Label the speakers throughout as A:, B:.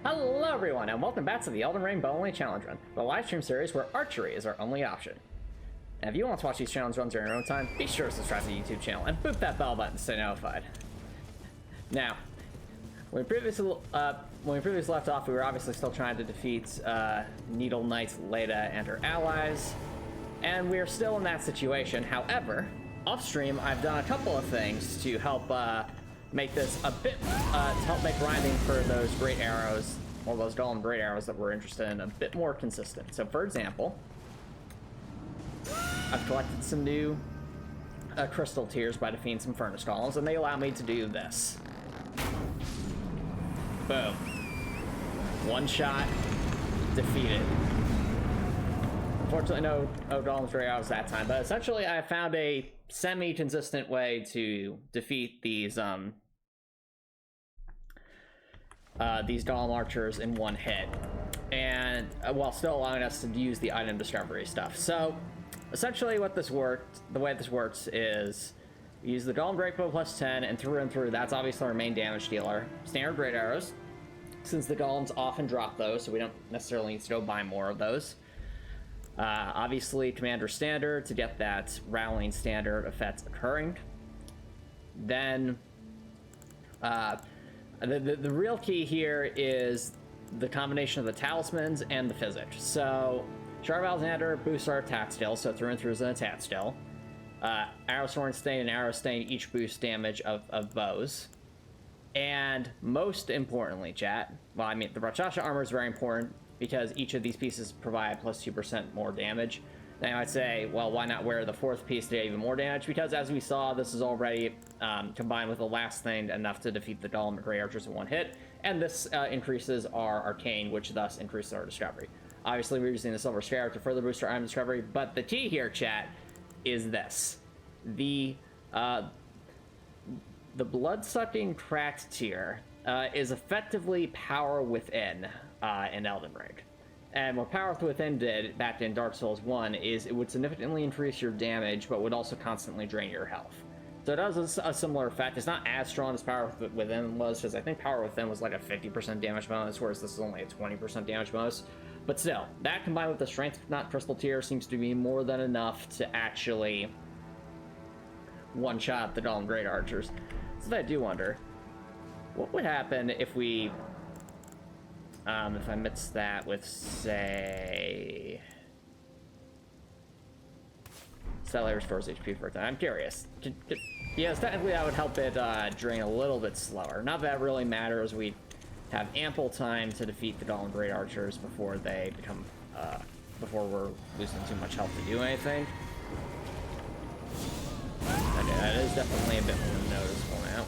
A: Hello everyone, and welcome back to the Elden Ring Bow-Only Challenge Run, the livestream series where archery is our only option. And if you want to watch these challenge runs during your own time, be sure to subscribe to the YouTube channel and boop that bell button to stay notified. Now, when we previously left off, we were obviously still trying to defeat Needle Knight Leda and her allies, and we're still in that situation. However, off-stream, I've done a couple of things to help make this a bit, to help make grinding for those great arrows, or those golem great arrows that we're interested in, a bit more consistent. So, for example, I've collected some new crystal tiers by defeating some furnace golems, and they allow me to do this. Boom. One shot, defeated. Unfortunately, no golems great arrows that time, but essentially I found a semi-consistent way to defeat these golem archers in one hit, and while still allowing us to use the item discovery stuff. So essentially the way this works is we use the golem breakbow plus 10, and through that's obviously our main damage dealer. Standard great arrows, since the golems often drop those, so we don't necessarily need to go buy more of those. Obviously, Commander Standard to get that Rallying Standard effect occurring. Then, the real key here is the combination of the talismans and the physics. So, Sharp Alexander boosts our attack skill, so through and through is an attack skill. Arrow Sword Stain and Arrow Stain each boost damage of bows. And most importantly, chat, well, I mean, the Rakshasa armor is very important, because each of these pieces provide plus 2% more damage. Then I might say, well, why not wear the fourth piece to get even more damage? Because as we saw, this is already combined with the last thing enough to defeat the golem great archers in one hit, and this increases our arcane, which thus increases our discovery. Obviously, we're using the silver scarab to further boost our item discovery, but the key here, chat, is this: the blood-sucking cracked tier is effectively power within in Elden Ring. And what Power Within did back in Dark Souls 1 is it would significantly increase your damage, but would also constantly drain your health. So it does a similar effect. It's not as strong as Power Within was, because I think Power Within was like a 50% damage bonus, whereas this is only a 20% damage bonus. But still, that combined with the Strength Not Crystal tier seems to be more than enough to actually one-shot the Golem Great Archers. So I do wonder, what would happen if we... if I mix that with, say... Sally restores HP for a time. I'm curious. Yes, technically that would help it drain a little bit slower. Not that it really matters. We have ample time to defeat the Golem Great Archers before they become... before we're losing too much health to do anything. Okay, that is definitely a bit more noticeable now.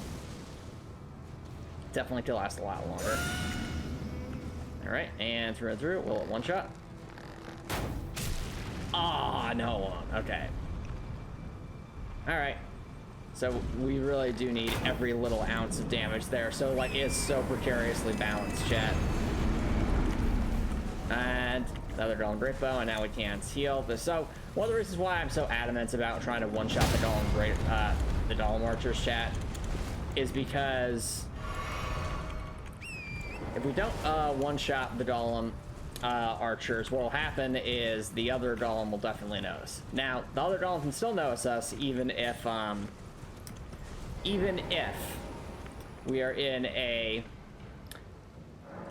A: Definitely could last a lot longer. Alright, and through and through. Will it one shot? Ah, no. Okay. Alright. So we really do need every little ounce of damage there. So, like, it's so precariously balanced, chat. And another Golem Breakbow, and now we can't heal this. So, one of the reasons why I'm so adamant about trying to one-shot the Golem Archers, chat, is because if we don't one-shot the Golem Archers, what will happen is the other Golem will definitely notice. Now, the other Golem can still notice us even if we are in a...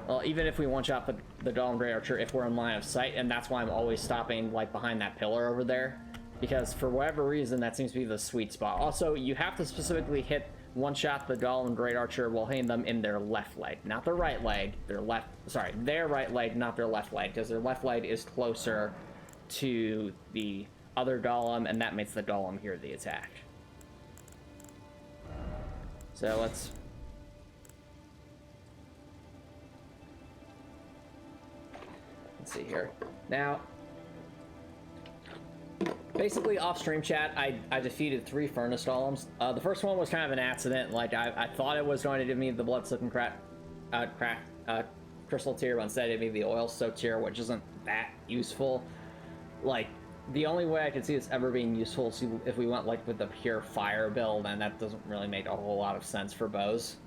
A: Well, even if we one-shot the Golem Great Archer, if we're in line of sight, and that's why I'm always stopping, like, behind that pillar over there. Because for whatever reason, that seems to be the sweet spot. Also, you have to specifically hit one-shot the Golem Great Archer while hitting them in their left leg. Not their right leg, their right leg, not their left leg, because their left leg is closer to the other Golem, and that makes the Golem hear the attack. So let's see here. Now, basically off stream, chat, I defeated 3 furnace golems. The first one was kind of an accident. Like, I thought it was going to give me the blood-sucking crystal tier, but instead it gave me the oil soaked tier, which isn't that useful. Like, the only way I could see this ever being useful is if we went like with the pure fire build, and that doesn't really make a whole lot of sense for bows.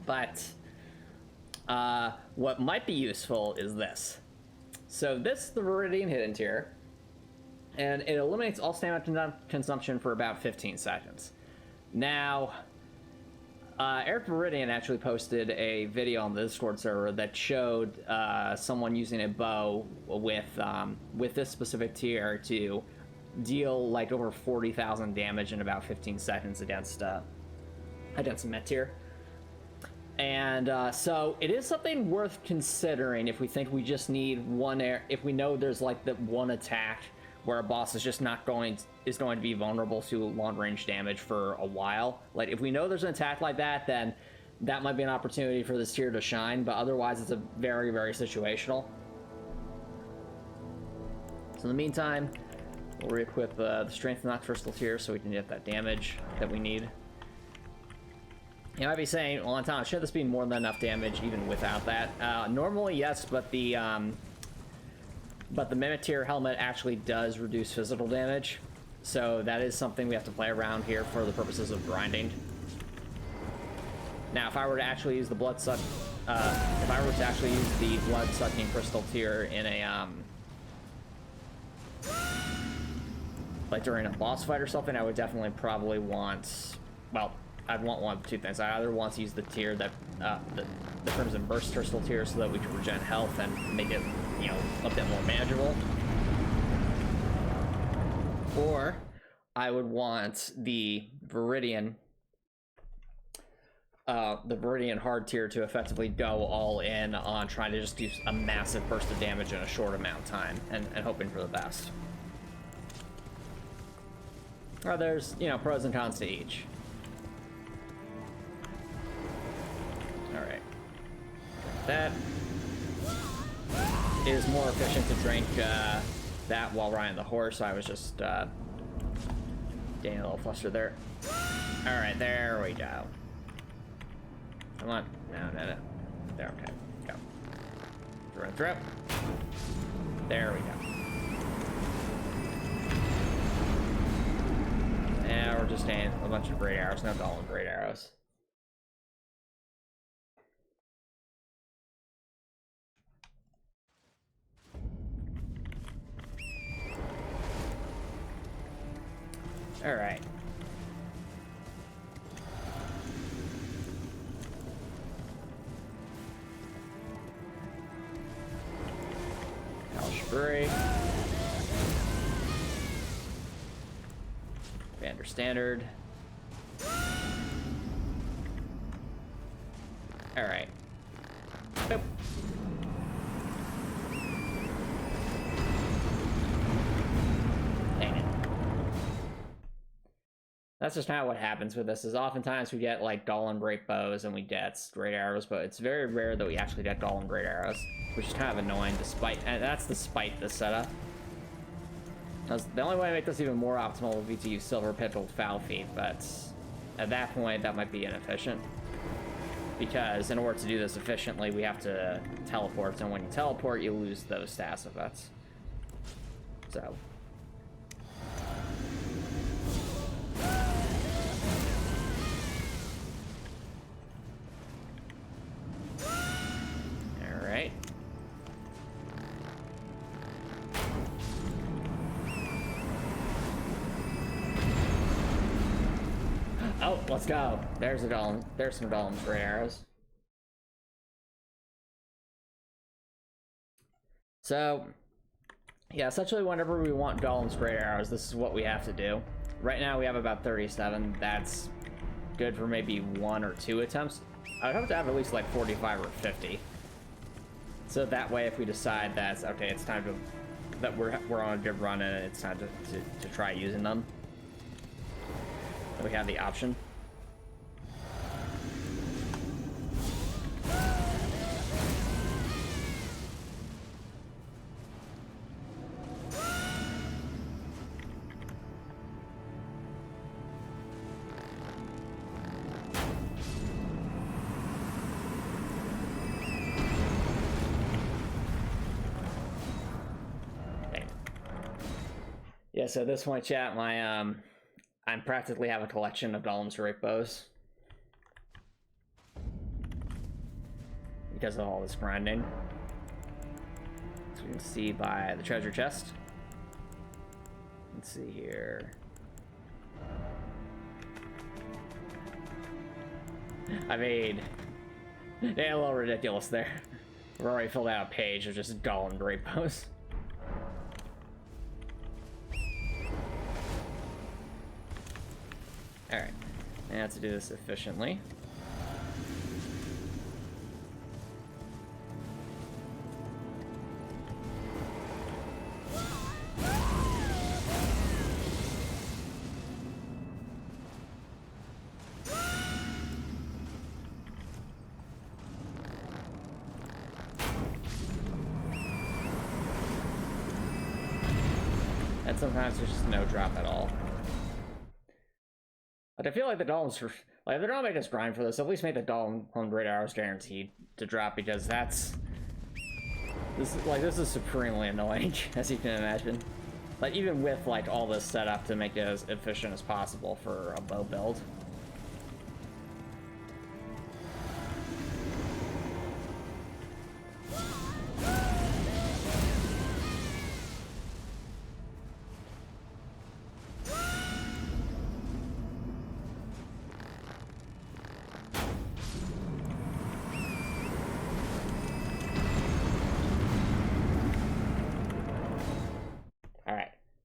A: But what might be useful is this. So this is the Viridian Hidden Tier, and it eliminates all stamina consumption for about 15 seconds. Now, Eric Viridian actually posted a video on the Discord server that showed someone using a bow with this specific tier to deal like over 40,000 damage in about 15 seconds against Metyr. And so it is something worth considering if we think we just need if we know there's like the one attack where a boss is just going to be vulnerable to long range damage for a while. Like if we know there's an attack like that, then that might be an opportunity for this tier to shine, but otherwise it's a very, very situational. So in the meantime, we'll re-equip the Strength Knock Crystal tier so we can get that damage that we need. You know, I'd be saying, well, Antomicx, should this be more than enough damage even without that? Normally, yes, but the Metyr helmet actually does reduce physical damage, so that is something we have to play around here for the purposes of grinding. Now, if I were to actually use the blood-sucking crystal tier in a like during a boss fight or something, I would definitely probably want, well, I'd want one of two things. I either want to use the tier that the Crimson Burst crystal tier so that we can regen health and make it, you know, a bit more manageable, or I would want the Viridian hard tier to effectively go all in on trying to just do a massive burst of damage in a short amount of time and hoping for the best. Or there's, you know, pros and cons to each. Alright. That is more efficient to drink that while riding the horse, so I was just getting a little flustered there. Alright, there we go. Come on. No. There, okay. Go. Throw. There we go. Now we're just getting a bunch of great arrows, no golem great arrows. All right. Break. Vander Standard. Alright. Boop. Dang it. That's just not what happens with this, is oftentimes we get like Golem Great Bows and we get great arrows, but it's very rare that we actually get Golem Great Arrows, which is kind of annoying and that's despite the setup. The only way to make this even more optimal would be to use Silver Petaled Foul Feet, but at that point that might be inefficient. Because in order to do this efficiently, we have to teleport, and when you teleport, you lose those status effects. So. Alright. Oh, let's go. There's a golem. There's some golems for arrows. So, yeah, essentially whenever we want golems great arrows, this is what we have to do. Right now we have about 37. That's good for maybe 1 or 2 attempts. I'd hope to have at least like 45 or 50. So that way, if we decide that okay, it's time to that we're on a good run and it's time to try using them, we have the option. Yeah, so at this point, chat, my I practically have a collection of Golem's Great Bows. because of all this grinding. So you can see by the treasure chest. Let's see here. I mean, they're a little ridiculous there. We've already filled out a page of just golem repos. Alright, I have to do this efficiently. And sometimes there's just no drop at all. But I feel like the golems, like, if they're not making us grind for this, at least make the golem on great arrows guaranteed to drop, because this is supremely annoying, as you can imagine. Like, even with like all this setup to make it as efficient as possible for a bow build.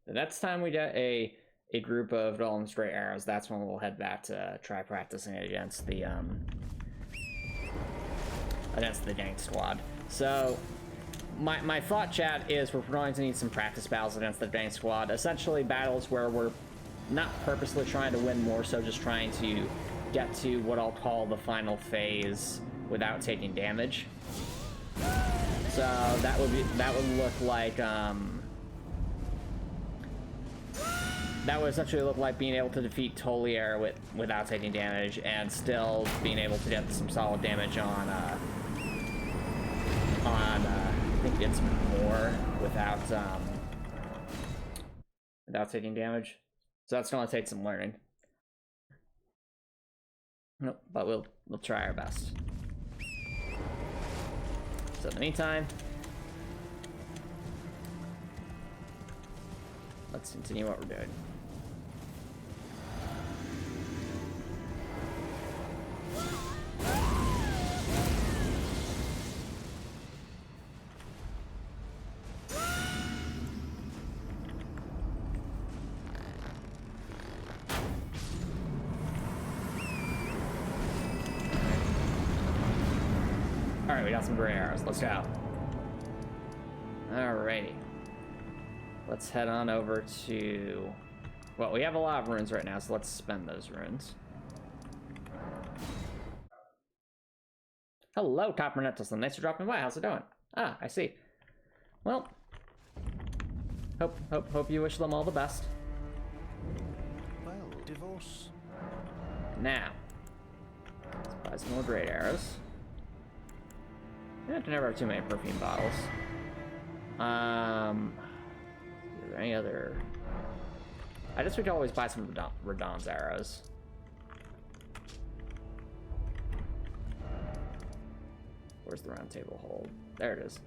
A: Next time we get a group of golem straight arrows, that's when we'll head back to try practicing against the gang squad. So my thought, chat, is we're going to need some practice battles against the gang squad. Essentially battles where we're not purposely trying to win, more so just trying to get to what I'll call the final phase without taking damage. So that would look like that would essentially look like being able to defeat Tolier without taking damage, and still being able to get some solid damage on I think it's more without taking damage. So that's gonna take some learning. Nope, but we'll try our best. So in the meantime, let's continue what we're doing. Alright, we got some gray arrows. Let's go. Alrighty. Let's head on over to... Well, we have a lot of runes right now, so let's spend those runes. Hello, Copper Nettleson. Thanks for dropping by. How's it going? Ah, I see. Well, hope you wish them all the best.
B: Well, divorce.
A: Now, let's buy some more great arrows. I can never have too many perfume bottles. Is there any other? I guess we could always buy some Radon's arrows. Where's the round table hold? There it is.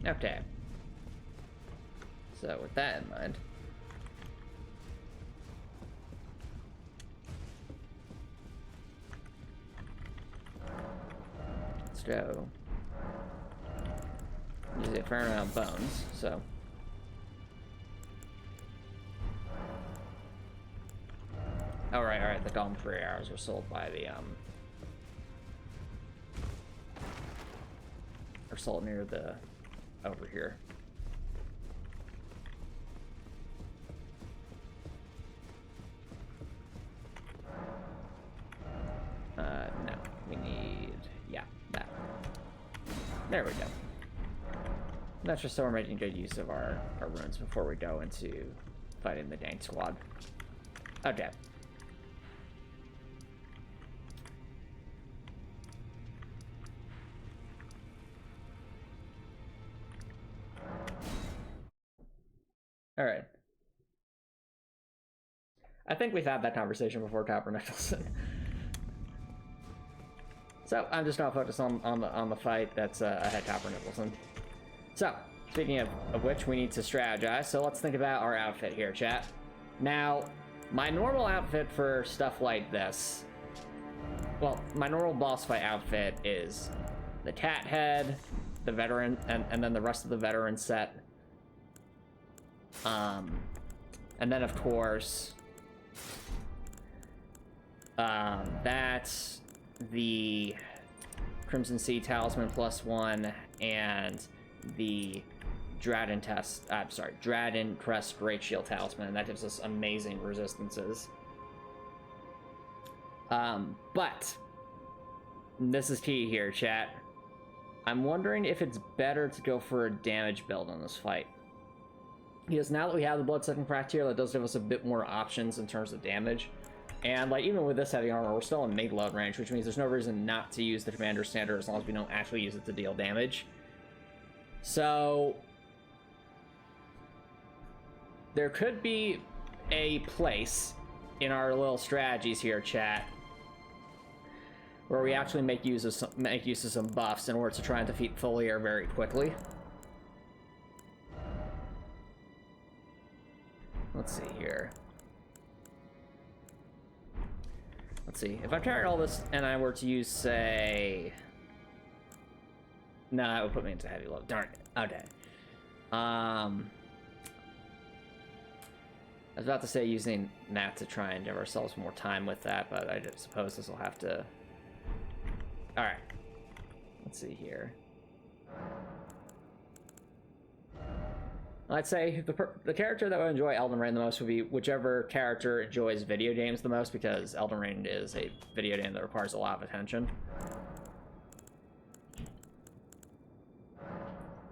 A: Okay. So with that in mind, let's go. Use a fair amount of bones, so. Oh, right, the golem free arrows were sold by the, are sold near the, over here. No, we need, yeah, that. There we go. That's just so we're making good use of our runes before we go into fighting the gang squad. Okay. All right. I think we've had that conversation before, Copper Nicholson. So I'm just gonna focus on the fight that's ahead, Copper Nicholson. So speaking of which, we need to strategize. So let's think about our outfit here, chat. Now, my normal outfit for stuff like this, well, my normal boss fight outfit is the cat head, the veteran, and then the rest of the veteran set. And then of course, that's the Crimson Sea Talisman +1 and the Draden Crest Great Shield Talisman. That gives us amazing resistances. But this is key here, chat. I'm wondering if it's better to go for a damage build on this fight. Because now that we have the Bloodsucking Fractier, that does give us a bit more options in terms of damage. And like even with this heavy armor, we're still in mid-load range, which means there's no reason not to use the Commander Standard as long as we don't actually use it to deal damage. So there could be a place in our little strategies here, chat, where we actually make use of some buffs in order to try and defeat Foliar very quickly. Let's see here. Let's see. If I carried all this and I were to use, say... No, that would put me into heavy load. Darn it. Okay. I was about to say using that to try and give ourselves more time with that, but I suppose this will have to... Alright. Let's see here. I'd say the character that would enjoy Elden Ring the most would be whichever character enjoys video games the most, because Elden Ring is a video game that requires a lot of attention.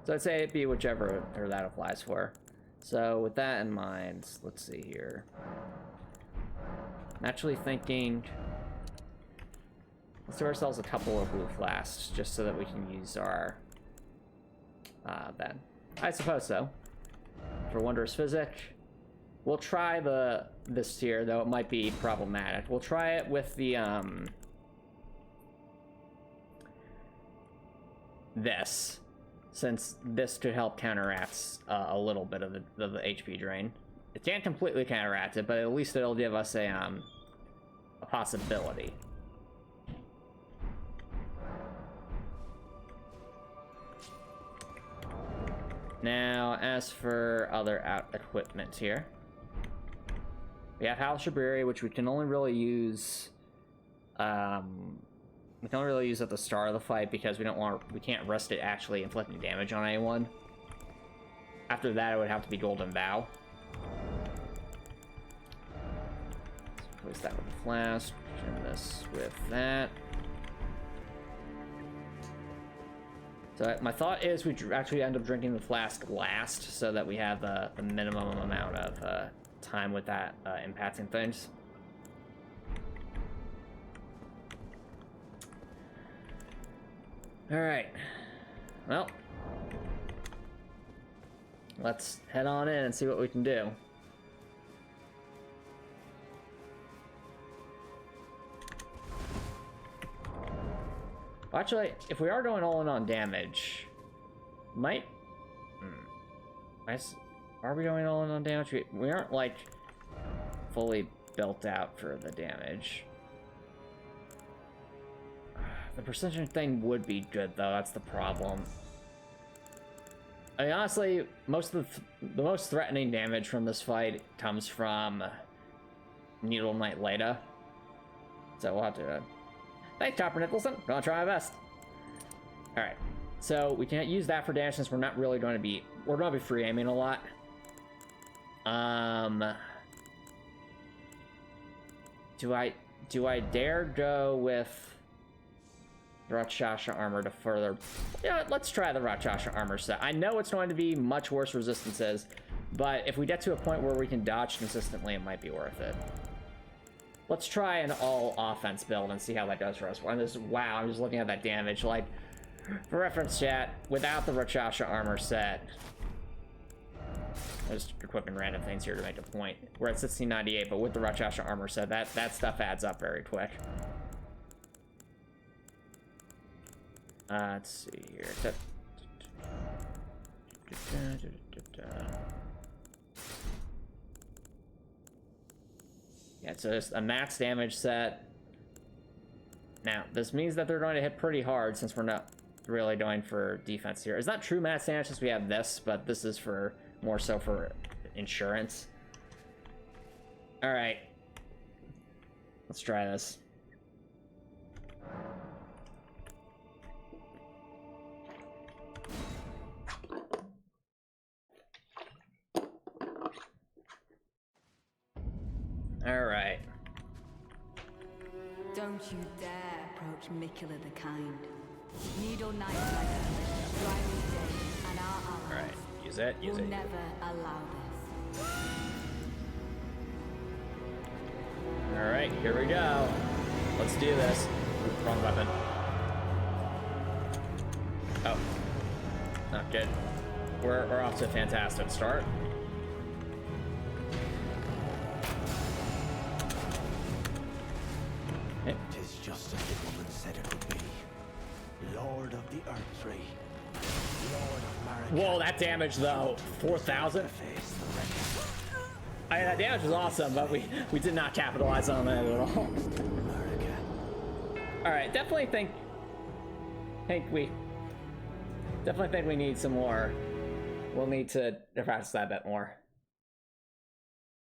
A: So I'd say it'd be whichever that applies for. So with that in mind, let's see here. I'm actually thinking, let's do ourselves a couple of blue flasks just so that we can use our then. I suppose so. For Wondrous Physic, we'll try this tier, though it might be problematic. We'll try it with the this, since this could help counteract a little bit of the HP drain. It can't completely counteract it, but at least it'll give us a possibility. Now, as for other equipment here, we have Hal Shabiri, which we can only really use. We can only really use at the start of the fight because we can't risk it actually inflicting damage on anyone. After that, it would have to be Golden Vow. Let's replace that with the flask. Turn this with that. So my thought is we actually end up drinking the flask last, so that we have the minimum amount of time with that impacting things. All right. Well, let's head on in and see what we can do. Actually, if we are going all in on damage, are we going all in on damage? We aren't, like, fully built out for the damage. The precision thing would be good, though. That's the problem. I mean, honestly, the most threatening damage from this fight comes from Needle Knight Leda. So we'll have to... Thanks, Copper Nicholson. Gonna try my best. All right, so we can't use that for damage since we're not really going to be... We're going to be free aiming a lot. Do I dare go with Rakshasa armor to further... Yeah, let's try the Rakshasa armor set. I know it's going to be much worse resistances, but if we get to a point where we can dodge consistently, it might be worth it. Let's try an all-offense build and see how that goes for us. Wow, I'm just looking at that damage. Like, for reference, chat, without the Rakshasa armor set, Just equipping random things here to make a point. We're at 1698, but with the Rakshasa armor, so that stuff adds up very quick. Let's see here. Yeah, so it's a max damage set. Now, this means that they're going to hit pretty hard since we're not really going for defense here. It's not true max damage since we have this, but this is for more so for insurance. All right, let's try this. All right.
C: Don't you dare approach Mikula the Kind. Needle Knight Leda, Dryly Day, and our allies.
A: All right, use it, use
C: will
A: it.
C: never allow this.
A: All right, here we go. Let's do this. Ooh, wrong weapon. Oh, not good. We're off to a fantastic start. Okay.
B: Tis just as the woman said it would be. Lord of the Erdtree. Lord of Marika.
A: Whoa, that damage though, 4,000.
B: Face the wreck.
A: I mean, that damage was awesome, but we did not capitalize on that at all.
B: Marika.
A: All right, definitely think we need some more. We'll need to practice that a bit more.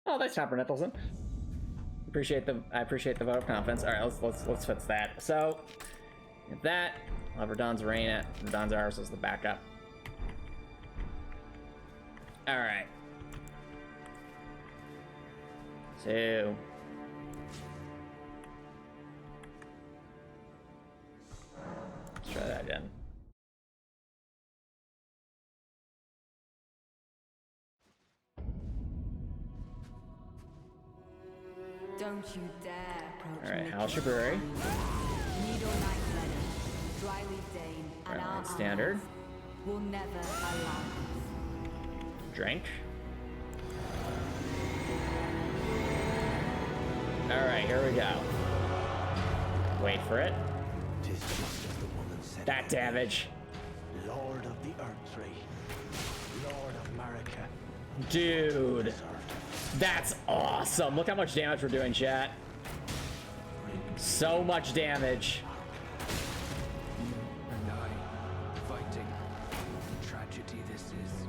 A: Oh, thanks, Chopper Nicholson. I appreciate the vote of confidence. All right, let's fix that. So, with that, I'll have Radon's Reign. Radon's Ours was the backup. All right. So, let's try that again.
C: Don't you dare approach
A: All right,
C: Mikula
A: House
C: the
A: Brewery.
C: Kind. Needle Knight Leda, Dryly Dane, and
A: Right,
C: our
A: standard.
C: allies will never allow this.
A: Drink. All right, here we go. Wait for it.
B: Tis just as the woman said.
A: That damage.
B: Lord of the Erdtree. Lord of Marika.
A: Dude, that's awesome. Look how much damage we're doing, chat. So much damage.
D: And I, fighting. Tragedy this is.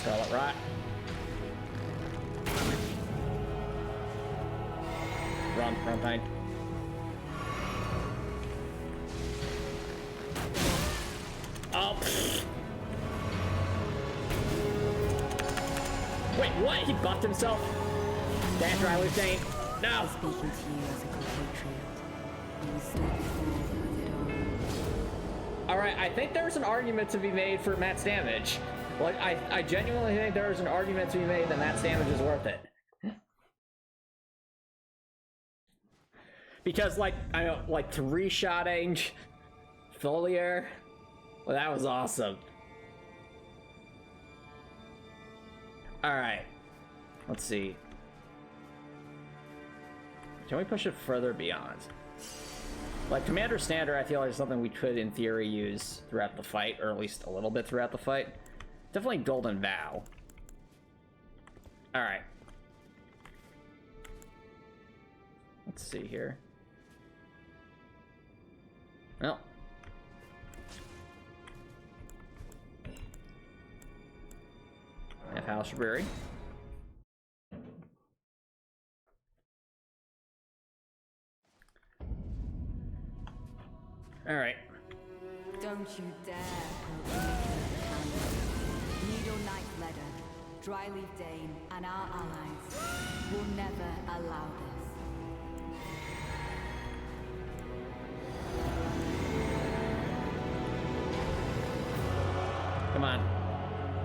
A: Scarlet Rot. Run, Pine. Oh. Pfft. Wait, what? He buffed himself? That's right, Lieutenant. No.
C: Speaking to you as a compatriot, you slept with it all.
A: All right, I think there's an argument to be made for Matt's damage. Like, I genuinely think there's an argument to be made that Matt's damage is worth it. Because, like, I know, like, 3-shotting Foliar, well, that was awesome. All right, let's see. Can we push it further beyond? Like, Commander Standard, I feel like is something we could, in theory, use throughout the fight, or at least a little bit throughout the fight. Definitely Golden Vow. All right. Let's see here. Well. I have House Brewery. All right.
C: Don't you dare approach Mikula the Kind. Needle Knight Leda, Dryly Dane, and our allies will never allow this.
A: Come on.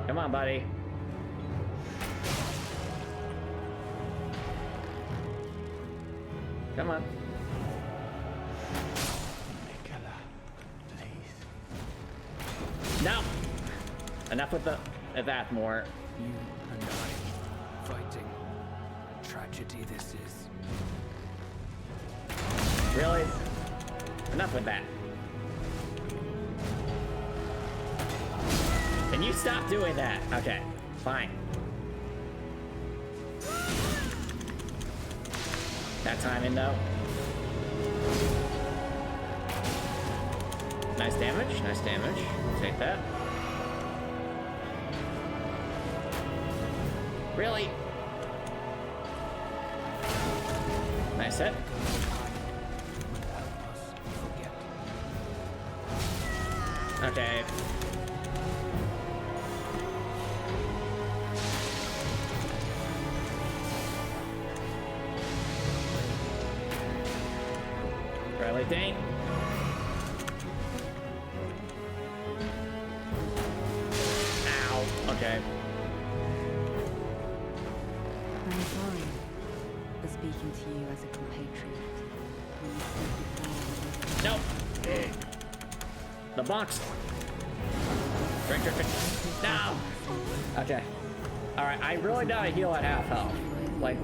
A: Come on, buddy. Come on.
B: Mikula, please.
A: No! enough with that more.
D: You and I fighting. Tragedy this is.
A: Really? Enough with that. Can you stop doing that? Okay, fine. That timing though. Nice damage, nice damage. Take that. Really? Nice hit. Okay. Riley Dane. Ow. Okay.
C: I'm sorry for speaking to you as a compatriot. When you spoke before,
A: Nope. The box. Drink. No. Okay. All right. I really gotta heal at half health. Like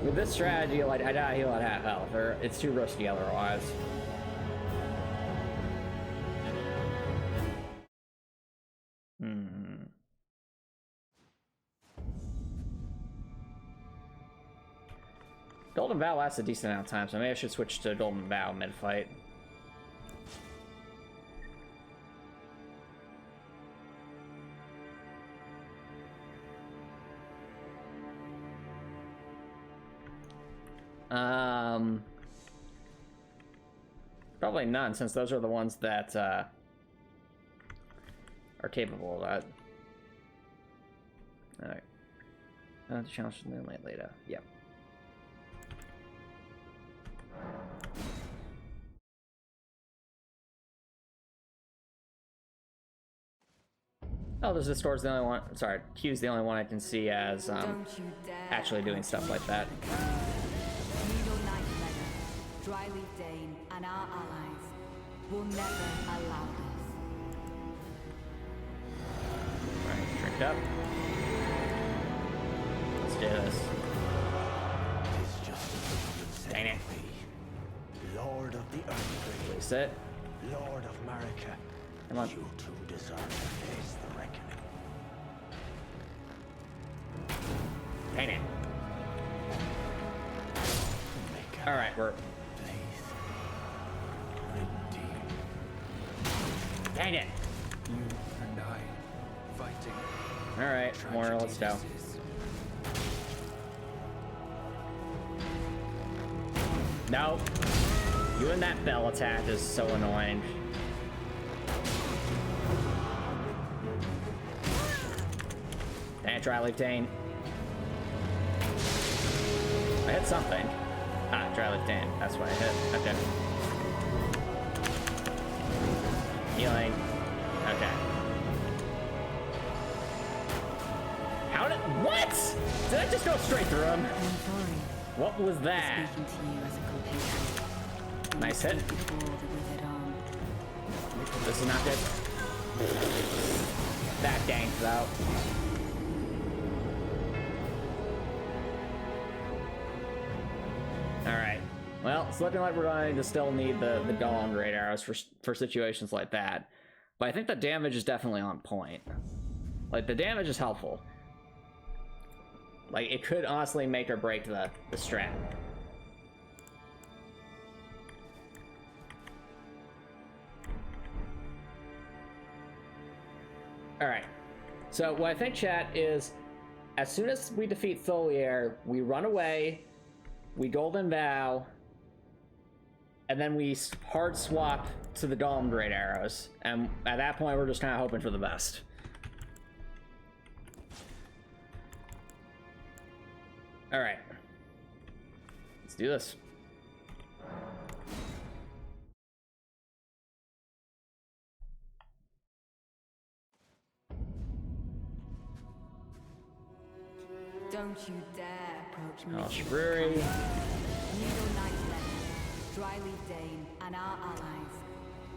A: with this strategy, like I gotta heal at half health, or it's too risky otherwise. Golden Vow lasts a decent amount of time, so maybe I should switch to Golden Vow mid-fight. Probably none, since those are the ones that are capable of that. Alright. The challenge from the Leda. Yep. Oh, this door's the only one. Sorry, Q's the only one I can see as actually doing stuff like that.
C: Dryleaf Dane and our allies will never allow this.
A: Alright, drink up. Let's do this.
B: Tis just as
A: Dang it.
B: Lord of the Erdtree,
A: Release it.
B: Lord of Marika,
A: Come on.
B: you two deserve to face the reckoning.
A: Dang it. Alright, we're... Dang it!
D: You and I fighting.
A: Alright, more, let's go. No! You and that bell attack is so annoying. Dang it, Dryleaf Dane. I hit something. Ah, Dryleaf Dane. That's what I hit. Okay. Healing. Okay. How did... What?! Did I just go straight through him?
C: I'm sorry
A: What was
C: for
A: that?
C: speaking to you as a compatriot. When
A: Nice
C: you
A: hit.
C: spoke before the withered arm.
A: This is not good. That ganked out. Alright. Well, it's looking like we're going to still need the Golem Great Arrows for situations like that. But I think the damage is definitely on point. Like, the damage is helpful. Like, it could honestly make or break the strat. Alright. So, what I think, chat, is as soon as we defeat Tholier, we run away, we Golden Vow, and then we hard swap to the Golem Great Arrows. And at that point, we're just kind of hoping for the best. Alright. Let's do this.
C: Don't you dare approach me.
A: Oh, Shibruri.
C: Needle Knight Leda, Dryleaf Dane, and our allies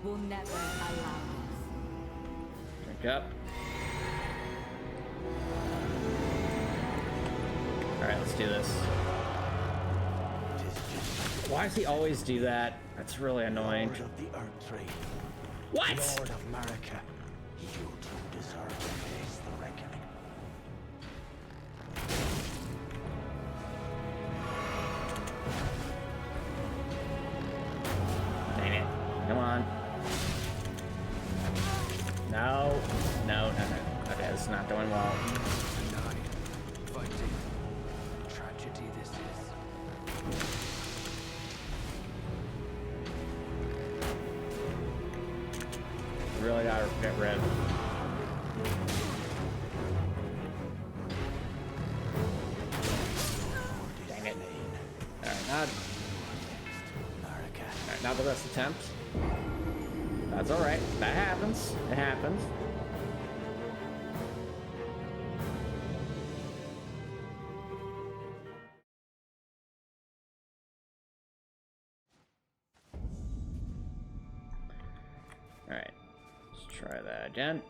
C: will never allow this.
A: Drink up. Alright, let's do this. Why does he always do that? That's really annoying.
B: Lord of the Erdtree.
A: What?
B: Lord of Marika. You two deserve to face the reckoning.
A: Dang it. Come on. No. No, no, no. Okay, this is not going well.
D: Denied. Fighting. Tragedy this is.
A: Really gotta get rid. Dang it. Alright, now the rest attempt. That's alright. That happens. It happens. Alright. Let's try that again.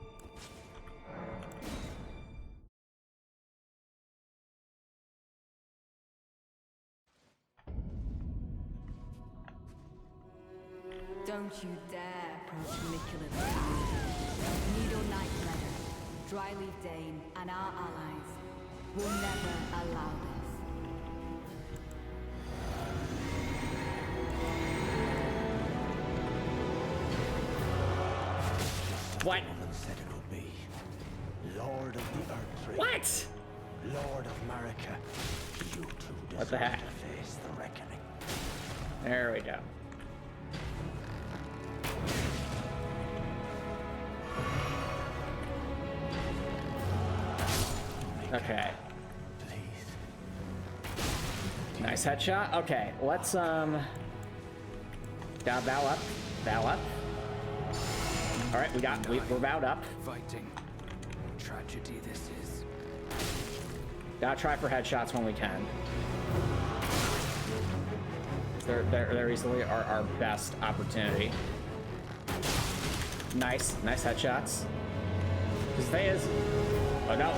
C: Don't you dare approach Nicola the Coward. Needle Knight Leda, Dryleaf Dane, and our allies will never allow this.
A: What?
B: Woman said it would be. Lord of the Erdtree.
A: What?
B: Lord of Marika. You two deserve
A: What the heck?
B: to face the reckoning.
A: There we go. Okay.
B: Please.
A: Nice headshot. Okay, let's gotta bow up. Bow up. Alright, we're bowed up.
D: Fighting. Tragedy this is.
A: Gotta try for headshots when we can. They're easily our best opportunity. Nice headshots. Because they is. Oh no.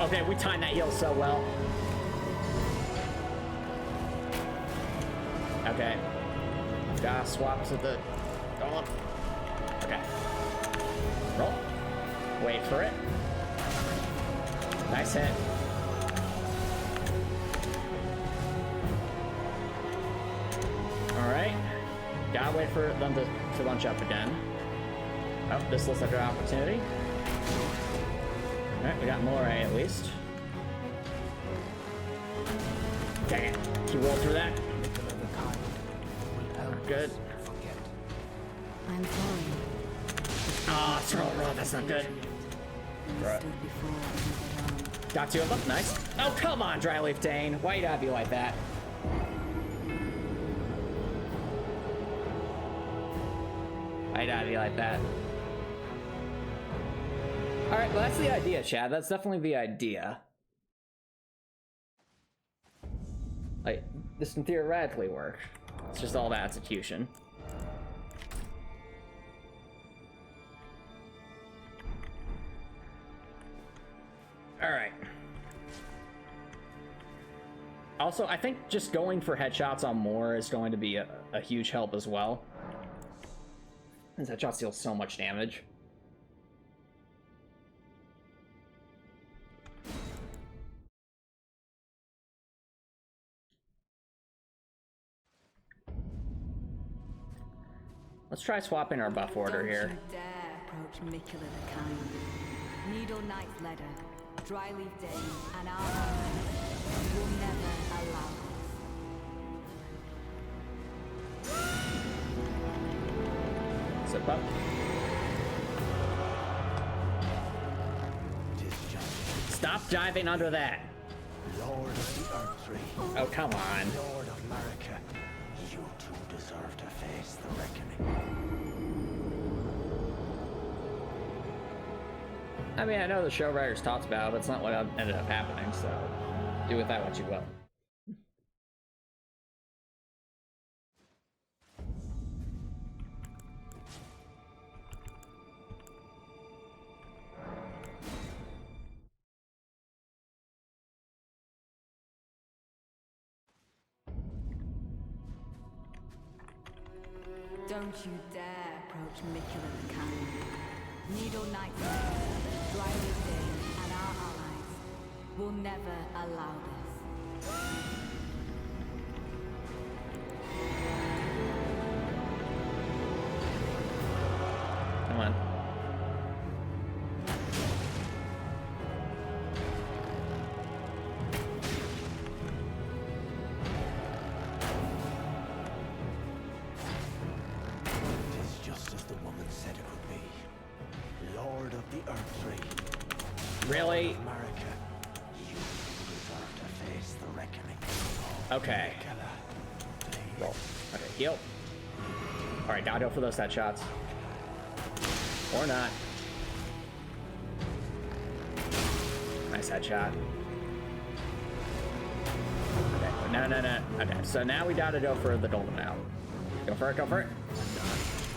A: Okay, we timed that heal so well. Okay. Gotta swap to the golem. Okay. Roll. Wait for it. Nice hit. Alright. Gotta wait for them to bunch up again. Oh, this looks like an opportunity. Alright, we got more at least. Dang it. Can you roll through that? Not good.
D: Forget.
C: I'm sorry.
A: Ah, oh, roll. That's not good. Right.
C: Stood before and went on.
A: Got two of them. Nice. Oh, come on, Dryleaf Dane. Why you gotta be like that? Why you gotta be like that? Alright, well, that's the idea, Chad. That's definitely the idea. Like, this can theoretically work. It's just all about execution. Alright. Also, I think just going for headshots on more is going to be a huge help as well. Because headshots deal so much damage. Let's try swapping our buff order here.
C: Don't you dare approach Nicola the Kind. Needle Knight Leda, Dryleaf Dane, and our allies will never allow this.
A: Zip up. Stop diving under that.
B: Lord of the Erdtree.
A: Oh, come on.
B: Lord of Marika. You two deserve to face the reckoning.
A: I mean, I know the show writers talked about it, but it's not what ended up happening, so do with that what you will.
C: Don't you dare approach Metyr the Cannon. Needle Knight, Dryleaf Dane, and our allies will never allow this.
A: Come on.
B: It's just as the woman said it would be. Lord of the Erdtree.
A: Really?
B: America, you deserve to face the reckoning.
A: Okay. Roll. Okay, heal. Alright, gotta go for those headshots. Or not. Nice headshot. Okay, no. Okay, so now we gotta go for the golden out. Go for it, go for it.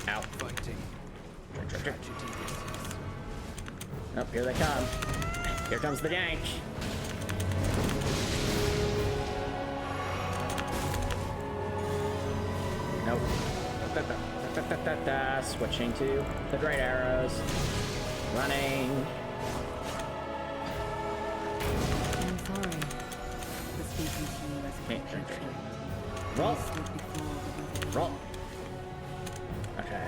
A: Out.
D: Fighting tragedy this is.
A: Oh, here they come. Here comes the gank. Nope. Switching to the great arrows. Running.
C: I'm sorry for speaking to you as a
A: Okay,
C: creature.
A: Roll.
C: I stood before the revelation.
A: Roll. Okay.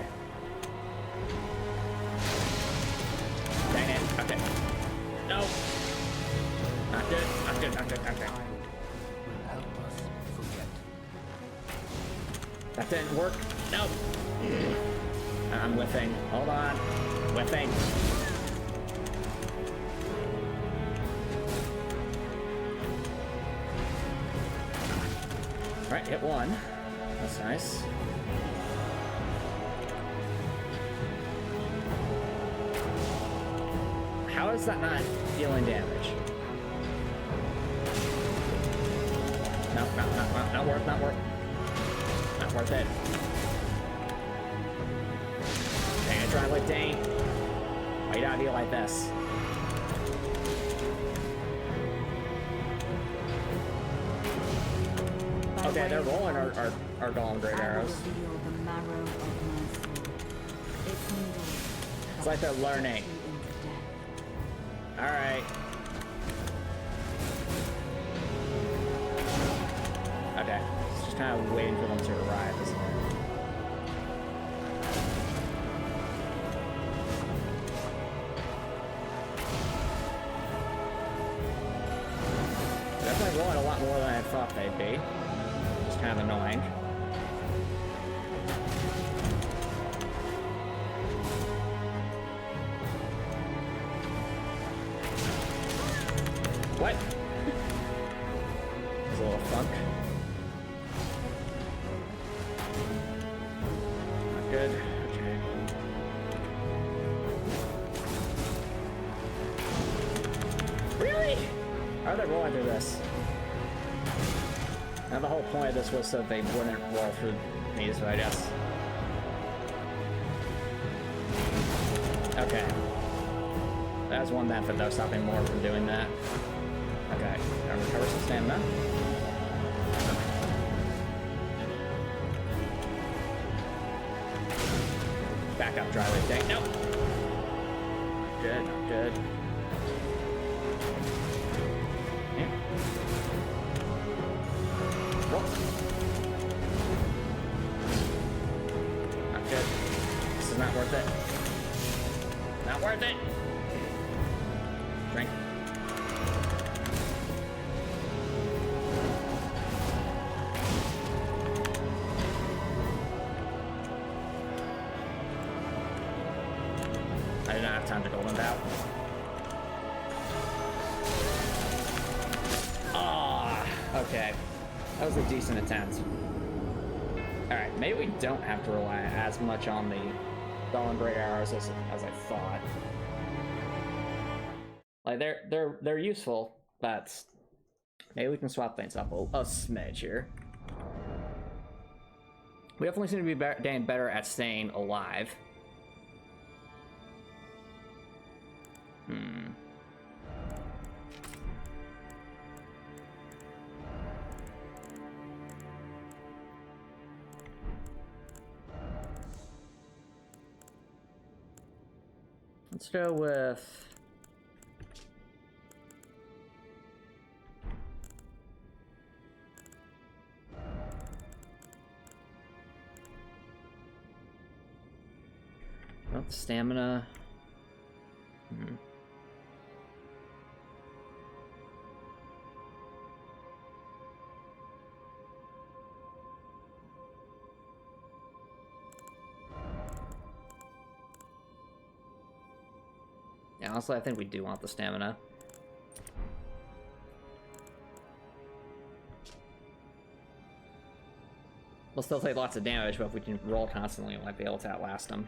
A: Dang it. Okay. No. Not good. Not good. Not good. Not good.
D: Will help us forget.
A: That didn't work. No. I'm whiffing. Hold on. Whiffing. Right, hit one. That's nice. How is that not dealing damage? No, not worth, not worth. Not worth it. Dang it, Dryleaf Dane. Why you gotta be like this? Okay, they're rolling our golem great arrows.
C: Reveal the marrow of my soul. Its needles
A: It's like they're learning.
C: you into death.
A: Alright. Okay. It's just kind of waiting for them to arrive, isn't it? They're definitely rolling a lot more than I thought they'd be. It's kind of annoying. What? There's a little funk. Not good. Okay. Really? How are they rolling through this? Now the whole point of this was so they wouldn't roll through me, so I guess. Okay. That was one method though, stopping more from doing that. Okay, gotta recover some stamina. Back up, Dryleaf Dane. Nope. Not good, not good. Yeah. Roll. Not good. This is not worth it. Not worth it. Drink. I did not have time to golden out. Ah, okay. That was a decent attempt. Alright, maybe we don't have to rely as much on the golden great arrows as I thought. Like they're useful, but maybe we can swap things up a smidge here. We definitely seem to be getting better at staying alive. Let's go with... Well, stamina. Yeah, honestly, I think we do want the stamina. We'll still take lots of damage, but if we can roll constantly, we might be able to outlast them.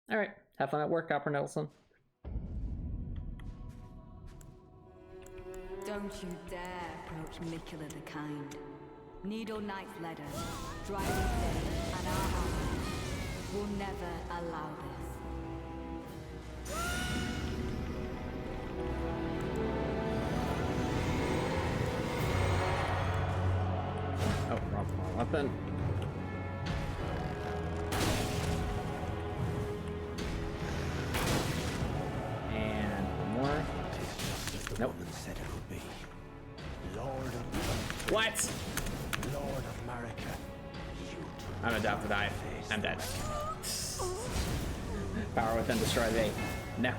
A: Alright, have fun at work, Copper Nelson.
C: Don't you dare approach Metyr the Kind. Needle Knight Leda, Dryleaf Dane, and our allies will never allow this.
A: Oh, wrong weapon. And one more.
B: The
A: Nope.
B: woman said it would be. Lord of the Earth,
A: What?
B: Lord of America.
A: I'm about to die. I'm dead. Power within destroy thee. No.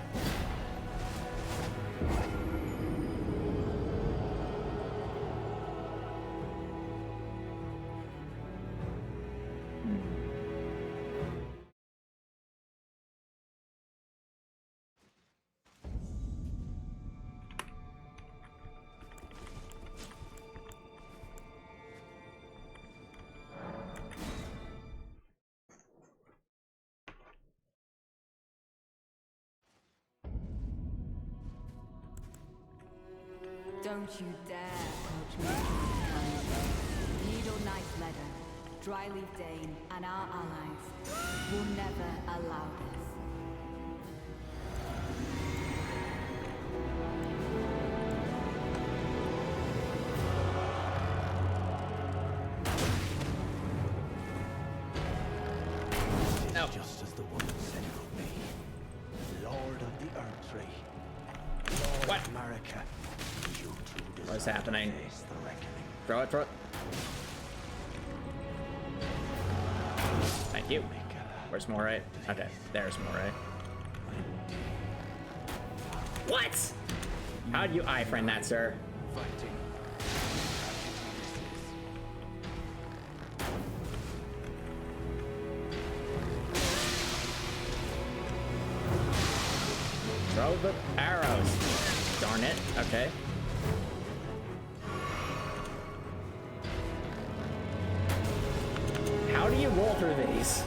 C: Don't you dare approach Metyr the Kind. Needle Knight Leda, Dryleaf Dane, and our allies will never allow this.
A: No.
B: Just as the woman said it would be. Lord of the Erdtree. Lord
A: What?
B: of America. You two deserve
A: What's happening?
B: to face the reckoning.
A: Throw it, throw it. Thank you. Where's Moray? Okay, there's Moray. What? How'd you iframe that, sir?
D: Fighting.
A: Throw the arrows. Darn it. Okay. How do you roll through these?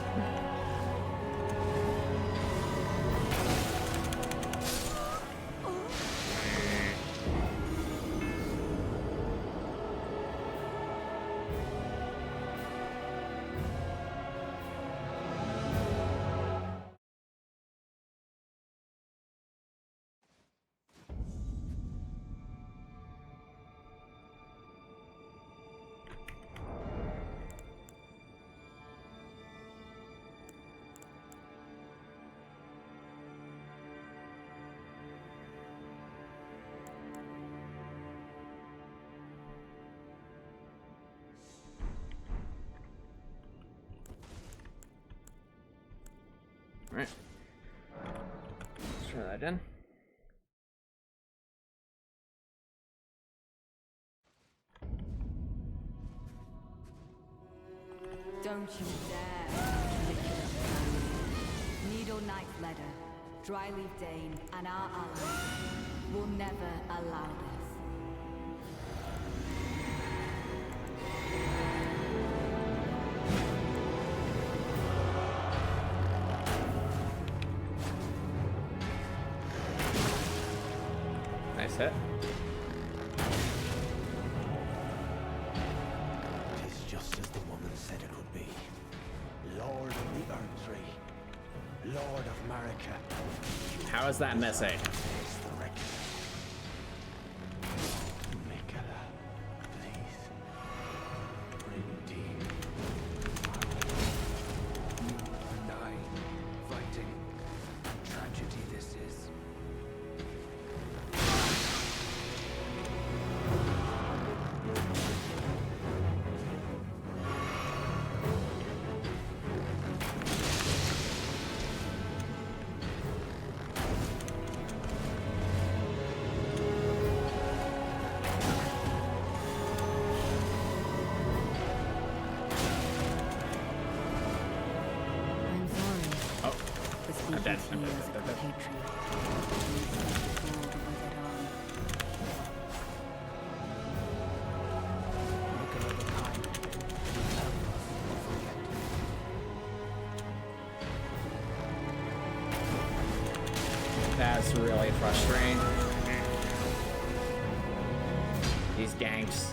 A: Alright. Let's try that again.
C: Don't you dare approach Metyr the Kind. Needle Knight Leda, Dryleaf Dane, and our allies will never allow this.
A: Nice hit.
B: Tis just as the woman said it would be. Lord of the Erdtree. Lord of Marika.
A: How is that missing?
B: Mikala, please. Redeem.
D: You and I fighting. Tragedy this is.
C: I'm sorry.
A: Oh,
C: The
A: I'm dead.
C: speaking
A: I'm
C: to you
A: dead.
C: as a
A: I'm dead.
C: compatriot.
D: Mikala the Kind will help us forget.
A: That's really frustrating. These ganks.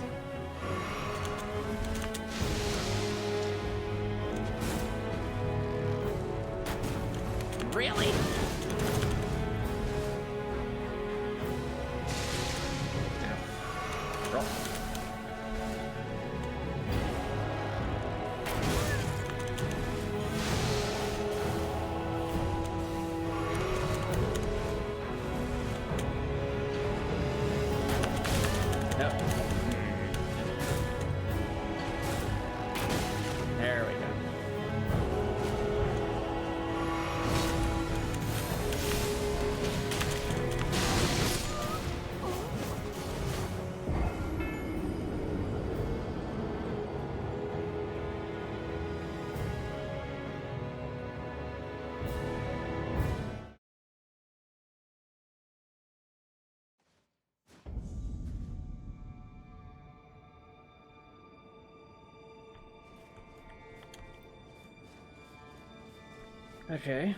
A: Really? Yeah. Roll. Nope. There we go. Okay.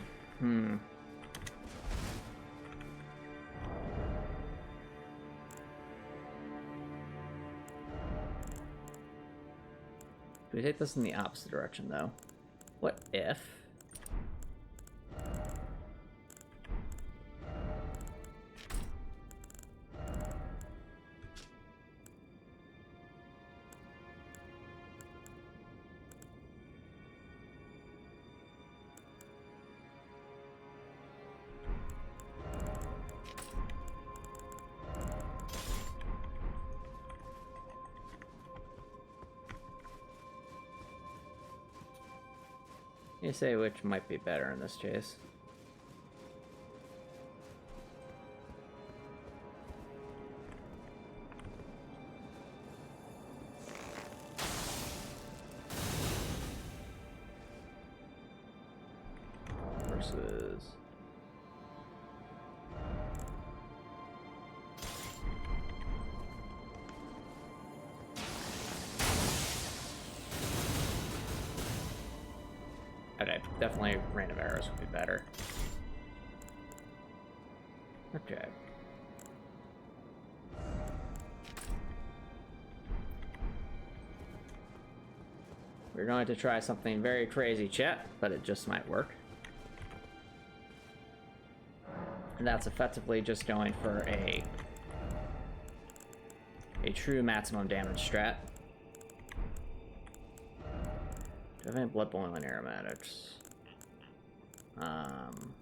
A: We take this in the opposite direction, though. What if? You say which might be better in this case. Versus... Okay, definitely random arrows would be better. Okay. We're going to try something very crazy, chat, but it just might work. And that's effectively just going for a true maximum damage strat. Do I have any blood boiling aromatics? Can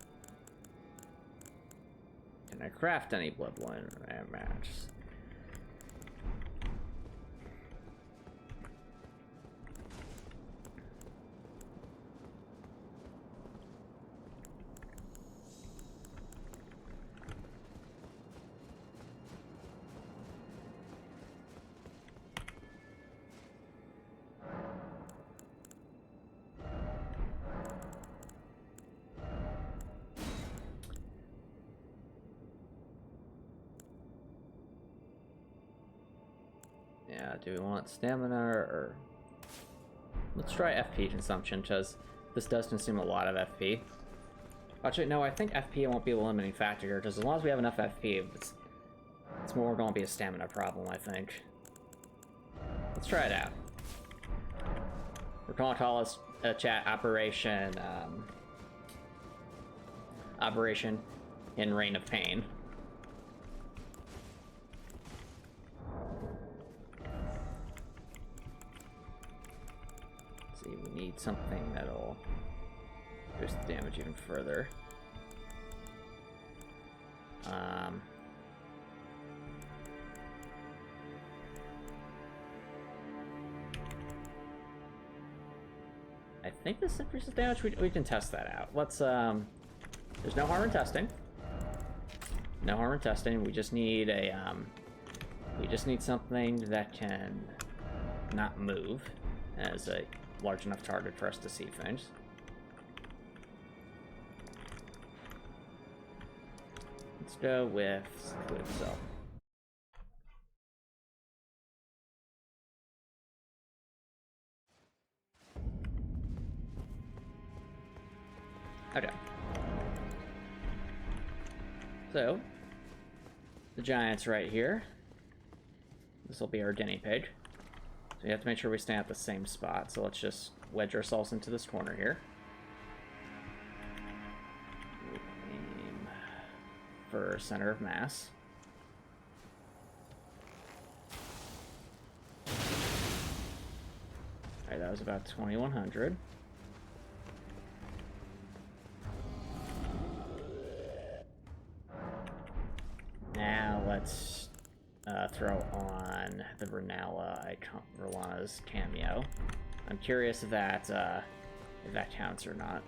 A: I craft any blood boiling aromatics? Yeah, do we want stamina or... Let's try FP consumption, because this does consume a lot of FP. Actually, no, I think FP won't be a limiting factor here, because as long as we have enough FP, it's more going to be a stamina problem, I think. Let's try it out. We're going to call this chat Operation Operation in Reign of Pain. Let's see, we need something that'll boost the damage even further. I think this increases damage. We can test that out. Let's, there's no harm in testing. No harm in testing. We just need a, we just need something that can not move as a large enough target for us to see things. Let's go with Secluded Self. Okay. So, the giant's right here. This will be our guinea pig. So you have to make sure we stay at the same spot. So let's just wedge ourselves into this corner here. Aim for center of mass. Alright, that was about 2100. Now let's throw on the Rellana's cameo. I'm curious if that counts or not.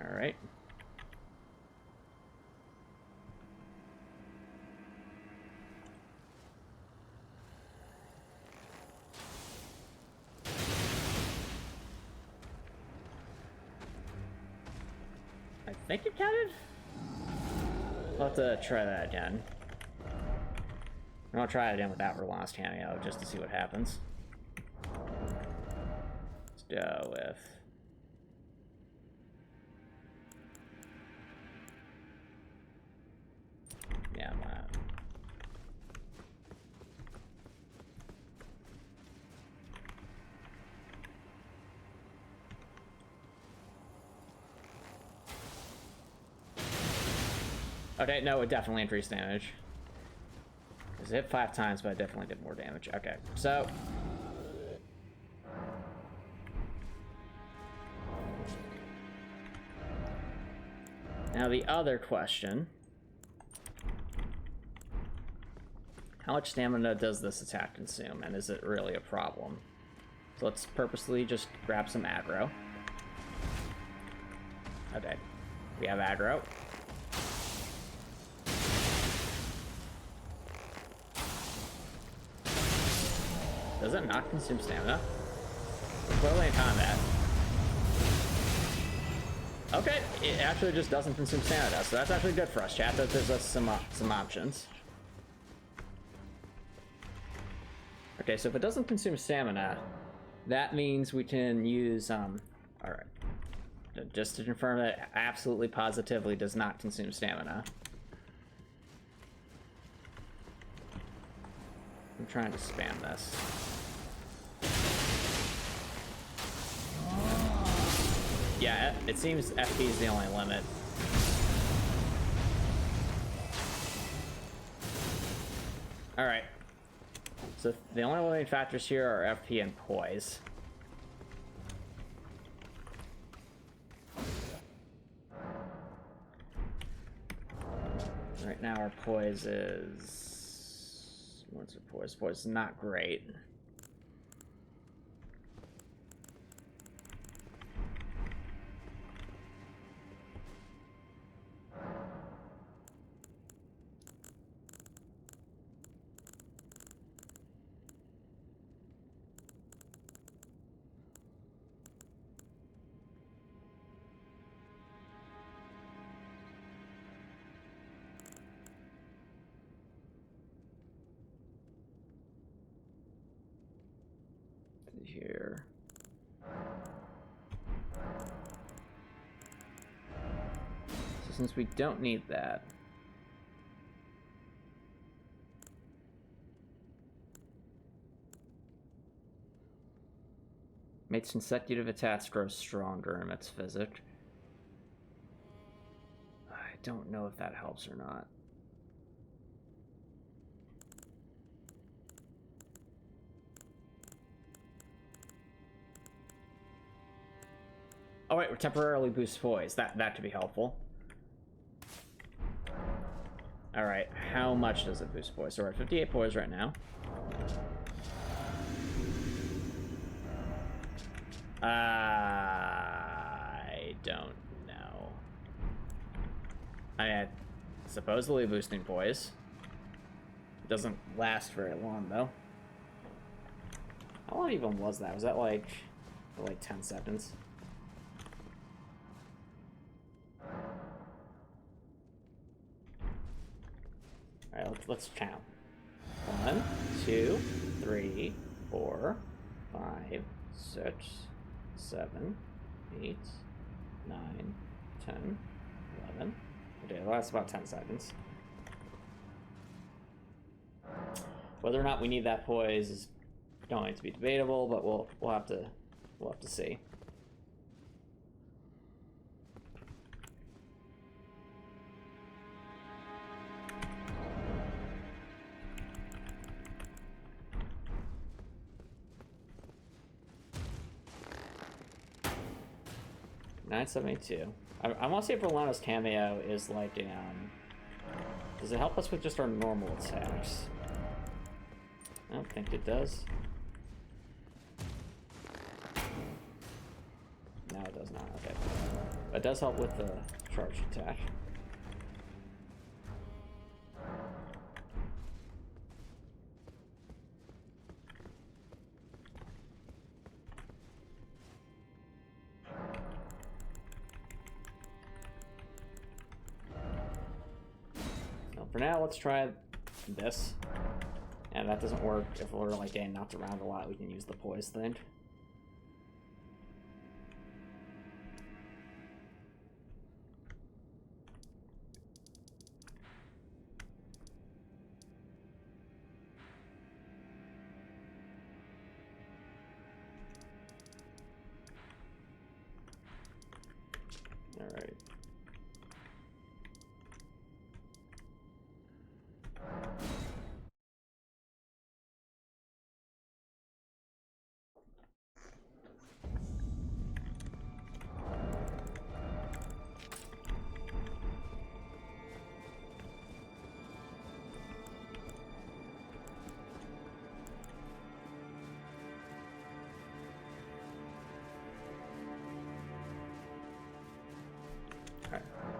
A: All right. I think it counted? I'll have to try that again. And I'll try it again without Rellana's cameo just to see what happens. Let's go with... yeah, why not? Okay, no, it definitely increased damage. It hit 5 times, but it definitely did more damage. Okay, so... now the other question. How much stamina does this attack consume, and is it really a problem? So let's purposely just grab some aggro. Okay, we have aggro. Does it not consume stamina? We're clearly in combat. Okay, it actually just doesn't consume stamina, so that's actually good for us, chat. That gives us some options. Okay, so if it doesn't consume stamina, that means we can use, alright. Just to confirm that it absolutely positively does not consume stamina. I'm trying to spam this. Yeah, it seems FP is the only limit. Alright. So the only limiting factors here are FP and poise. Right now our poise is... what's our poise? Poise is not great. Here. So since we don't need that, Makes consecutive attacks grow stronger in its physic. I don't know if that helps or not. Oh wait, we're temporarily boost poise. That could be helpful. Alright, how much does it boost poise? So we're at 58 poise right now. I don't know. I mean, supposedly boosting poise. It doesn't last very long though. How long even was that? Was that like 10 seconds? Alright, let's count. 1, 2, 3, 4, 5, 6, 7, 8, 9, 10, 11. Okay, well, that's about 10 seconds. Whether or not we need that poise is going to be debatable, but we'll have to see. $9.72. I want to see if Rolano's cameo is like a, does it help us with just our normal attacks? I don't think it does. No, it does not. Okay. It does help with the charge attack. For now, let's try this. And that doesn't work. If we're like getting knocked around a lot, we can use the poise thing. All right.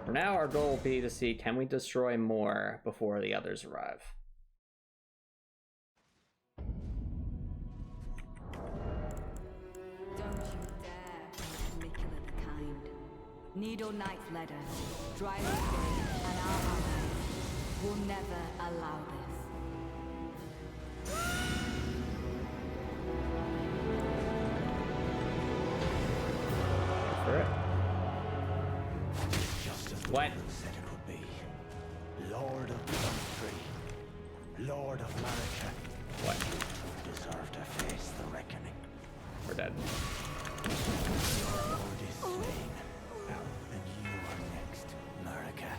A: For now, our goal will be to see, can we destroy more before the others arrive?
C: Don't you dare Caligula the kind. Needle Knight Leda, Dry Leaf Day, and our allies will never allow this.
A: For it. What?
B: Said it would be. Lord of the Erdtree, Lord of America.
A: What?
B: You deserve to face the reckoning.
A: We're dead.
B: Your lord is slain.
A: Ow.
B: And you are next, America.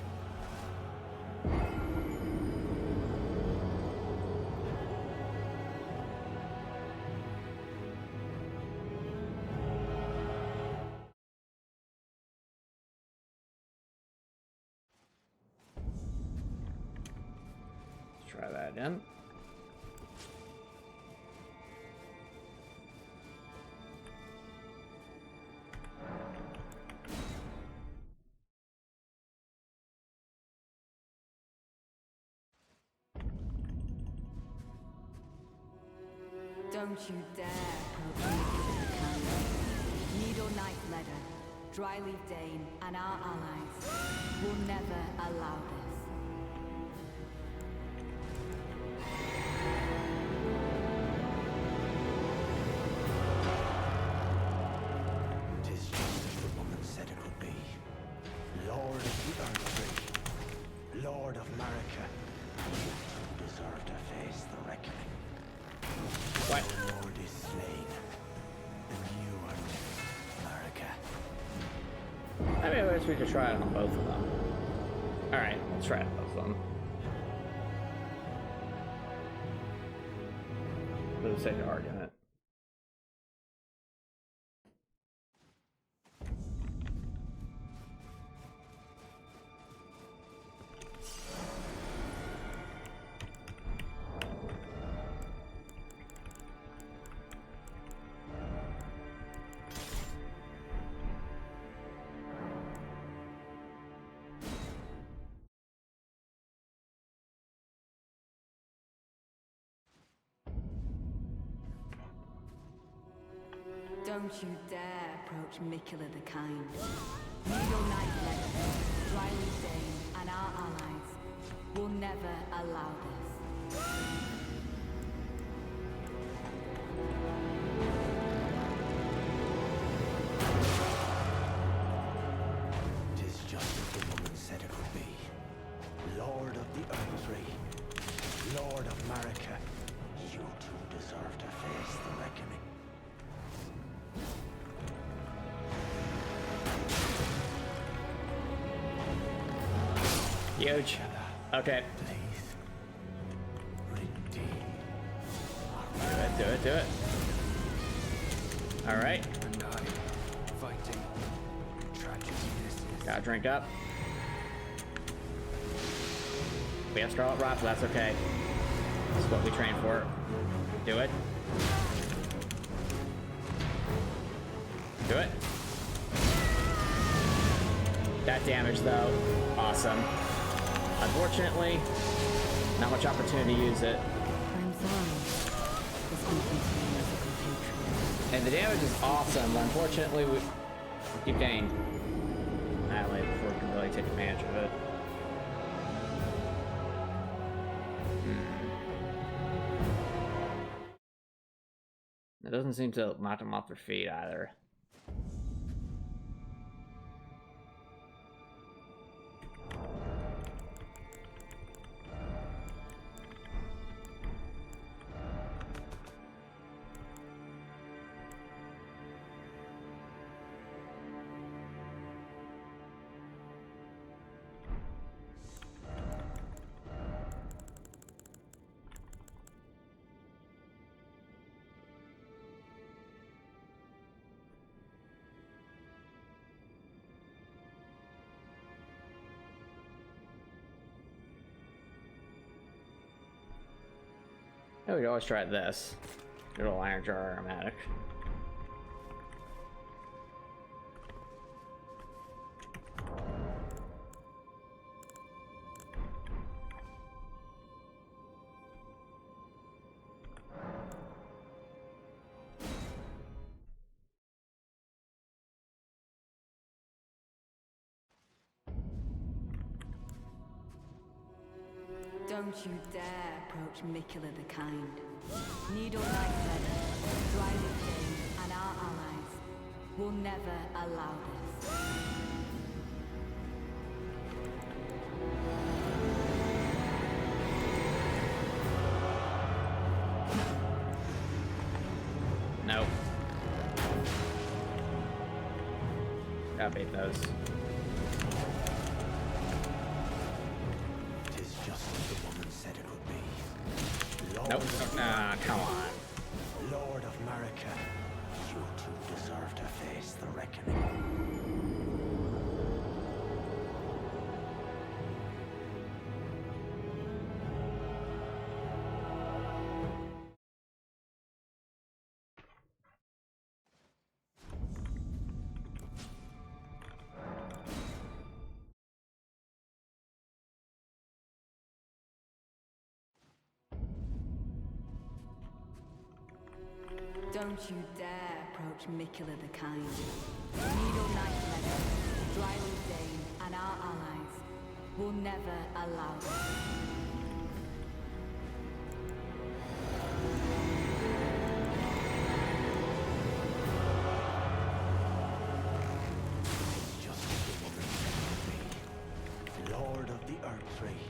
A: Try that again.
C: Don't you dare Caligula the kind. Needle Knight Leda, Dry Leaf Dane, and our allies will never allow this.
B: Tis just as the woman said it would be. Lord of the Erdtree, Lord of America. You deserve to face the reckoning.
A: What?
B: Your lord is slain, And you are America.
A: I mean, I guess we could try it on both of them. Alright, let's try it on both of them. For the sake of argument.
C: Don't you dare approach Miquella the Kind. Needle Knight Leda, Dryleaf Dane, and our allies will never allow this.
B: Tis just as the woman said it would be. Lord of the Erdtree, Lord of Marika, you two deserve to face the reckoning.
A: Huge. Okay.
B: Please, redeem.
A: Do it, do it. Alright.
D: And I, fighting tragedy this is.
A: Gotta drink up. We have Scarlet Rot, but that's okay. This is what we train for. Do it. Do it. That damage, though, awesome. Unfortunately, not much opportunity to use it.
C: I'm sorry. This completes my musical hatred.
A: And the damage is awesome, but unfortunately, we keep getting annihilated before we can really take advantage of it. It doesn't seem to knock them off their feet either. Oh, we could always try this. Good old Iron Jar Aromatic.
C: Don't you dare approach Miquella the Kind. Needle Knight Leda, Dryleaf Dane, and our allies will never allow this.
A: Nope. Gotta beat those.
B: Tis just as the woman said it would be. Lord
A: Nope.
B: of
A: Nah, come on.
B: Lord of Marika, you two deserve to face the reckoning.
C: Don't you dare approach Miquella the Kind. Needle Knight Leda, Dryleaf Dane, and our allies will never allow this.
B: Just as the woman said it would be. Lord of the Erdtree,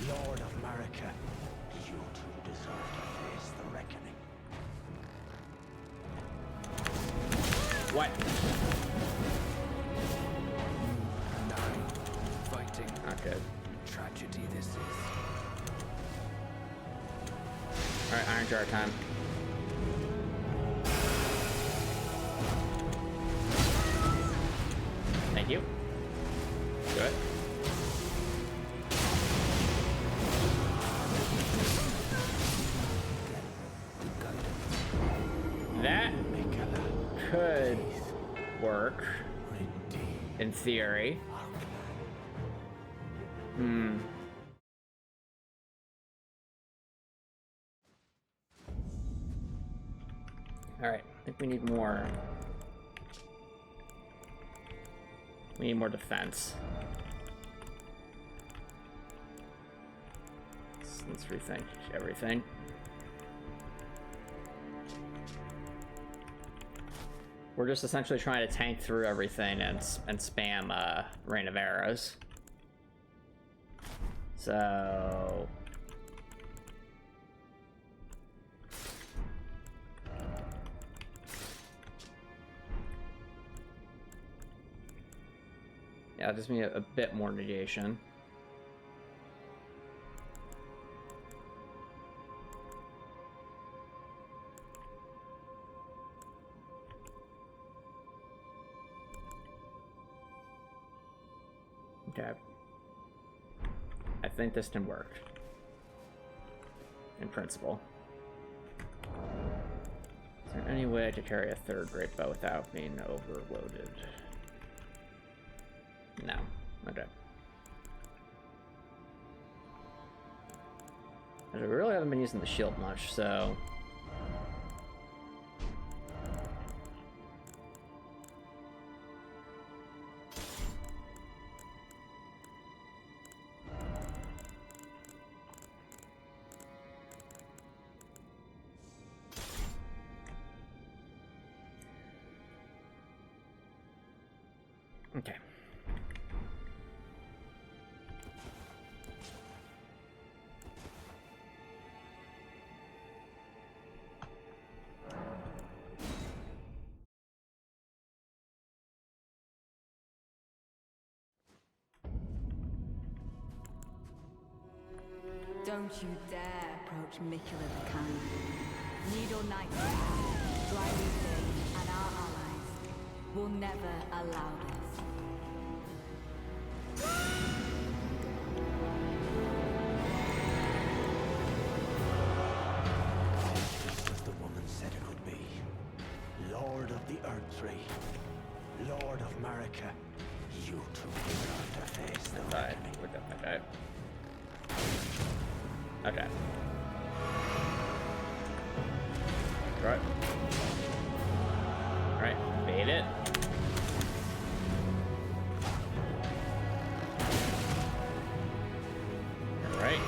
B: Lord of Marika, you two deserve to face the reckoning.
A: What?
D: And I, fighting
A: Not good.
D: tragedy this is.
A: Alright, Iron Jar time. Thank you. Do it. That could work, in theory. Alright, I think we need more. We need more defense. Let's rethink everything. We're just essentially trying to tank through everything and spam Rain of Arrows. So yeah, just need a bit more negation. Okay. I think this can work. In principle. Is there any way to carry a third great bow without being overloaded? No. Okay. We really haven't been using the shield much, so... Okay.
C: Don't you dare approach Metyr the Kind. Needle Knight, Dryleaf Dane, and our allies will never allow this.
B: Just as the woman said it would be. Lord of the Erdtree, Lord of Marika, you two deserve to face the
A: Alright,
B: reckoning.
A: look up. Okay. Okay. Right. Alright, bait it. Alright.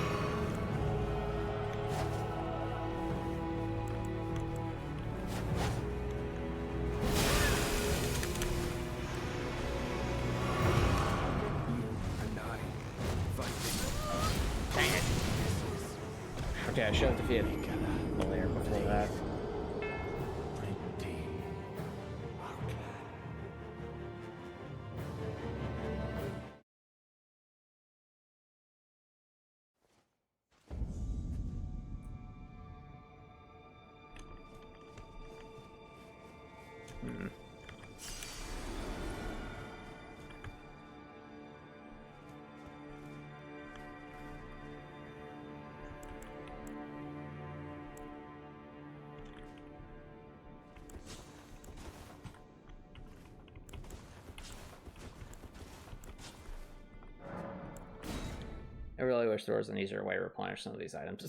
D: And I, fighting
A: Dang it. Okay, I should have defeated the layer before that.
B: Pretty. Our clan.
A: I really wish there was an easier way to replenish some of these items.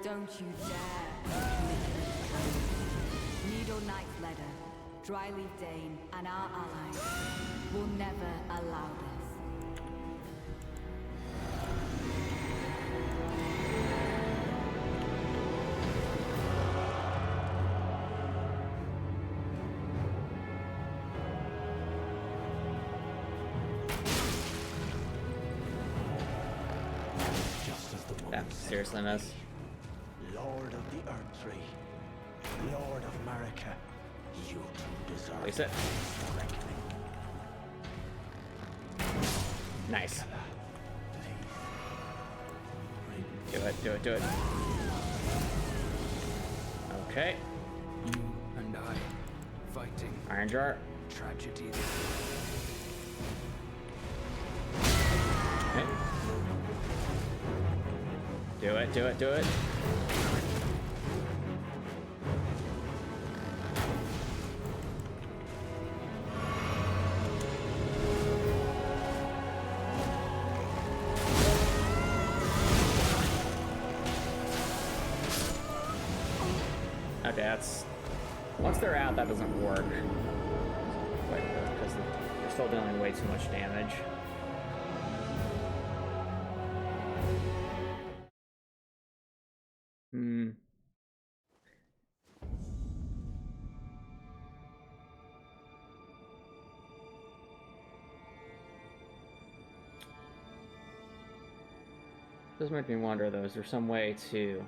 C: Don't you dare approach Metyr the Kind. Needle Knight Leda, Dryleaf Dane, and our allies will never allow this.
B: Just as the woman
A: Yeah,
B: said it
A: seriously,
B: would
A: miss.
B: be. Lord of the Erdtree, Lord of Marika, you two deserve
A: Place it.
B: the reckoning.
A: Nice.
B: Please.
A: Do it, do it, do it. Okay.
D: You and I fighting
A: Iron jar.
D: tragedy.
A: Okay. Do it, do it, do it. Okay, that's... Once they're out, that doesn't work. Quite work, because they're still dealing way too much damage. Does make me wonder, though, is there some way to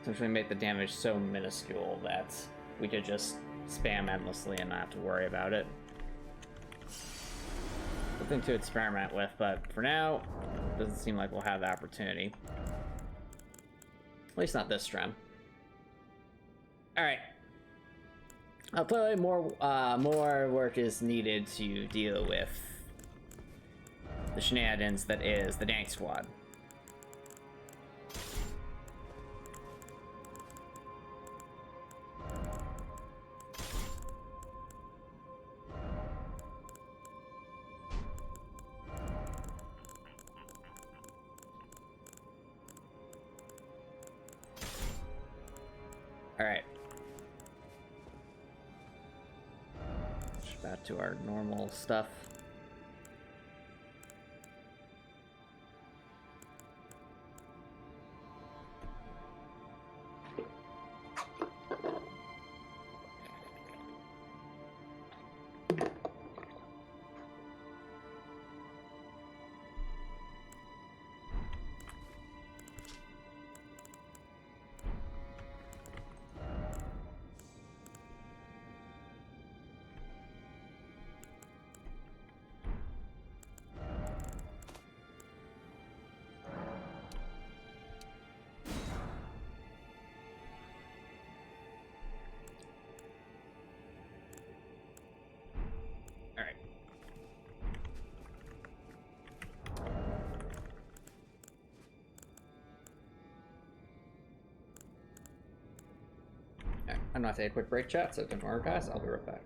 A: essentially make the damage so minuscule that we could just spam endlessly and not have to worry about it? Something to experiment with, but for now, doesn't seem like we'll have the opportunity. At least not this stream. Alright. Clearly more work is needed to deal with the shenanigans that is the Dank Squad. Alright. Back to our normal stuff. Alright. I'm gonna take a quick break, chat, so don't worry, guys. I'll be right back.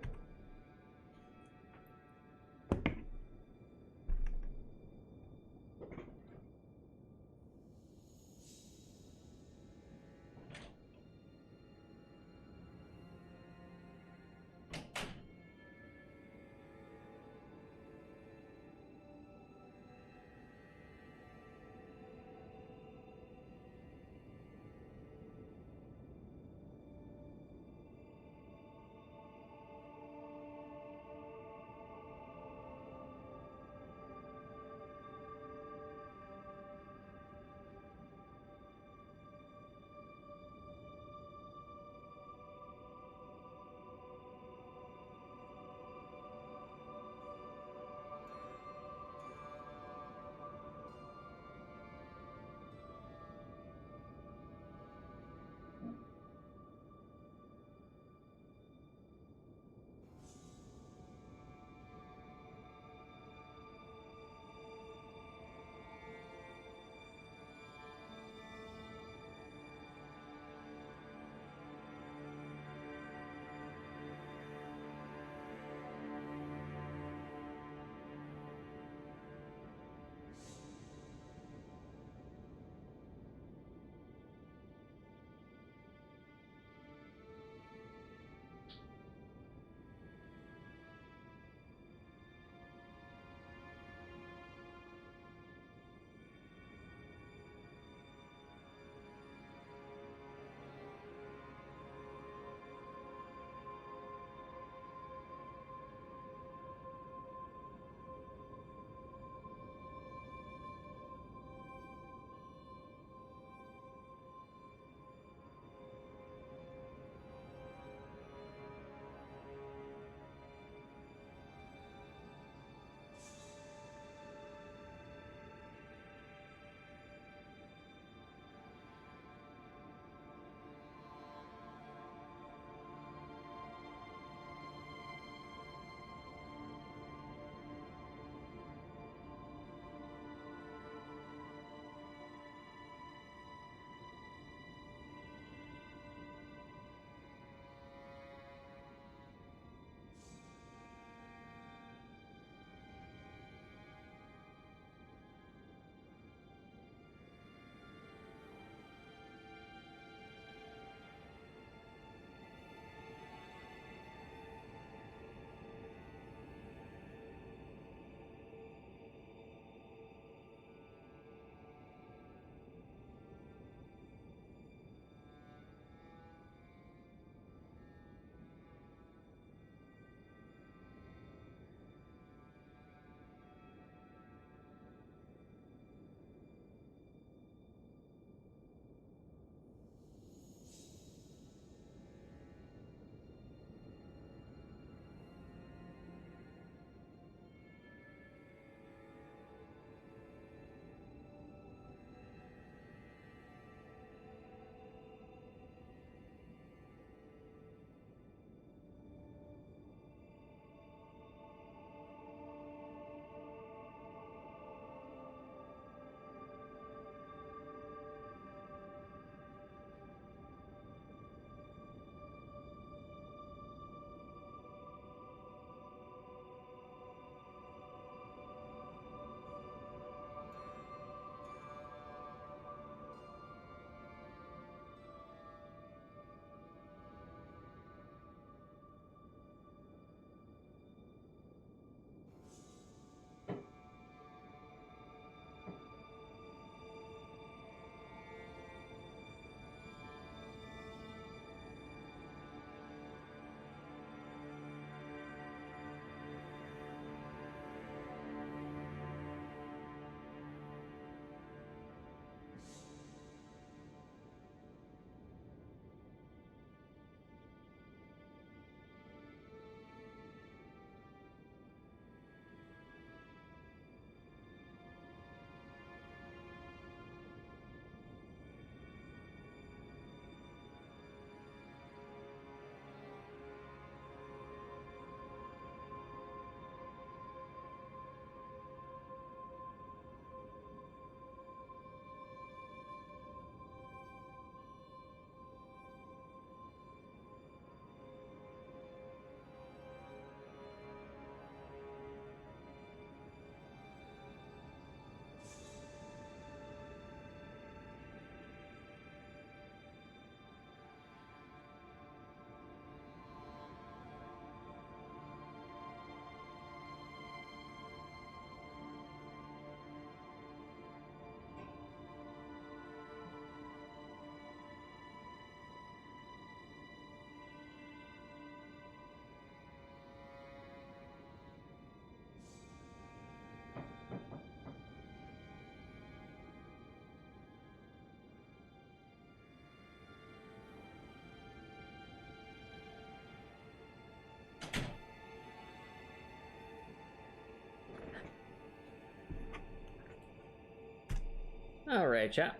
A: Alright, chat.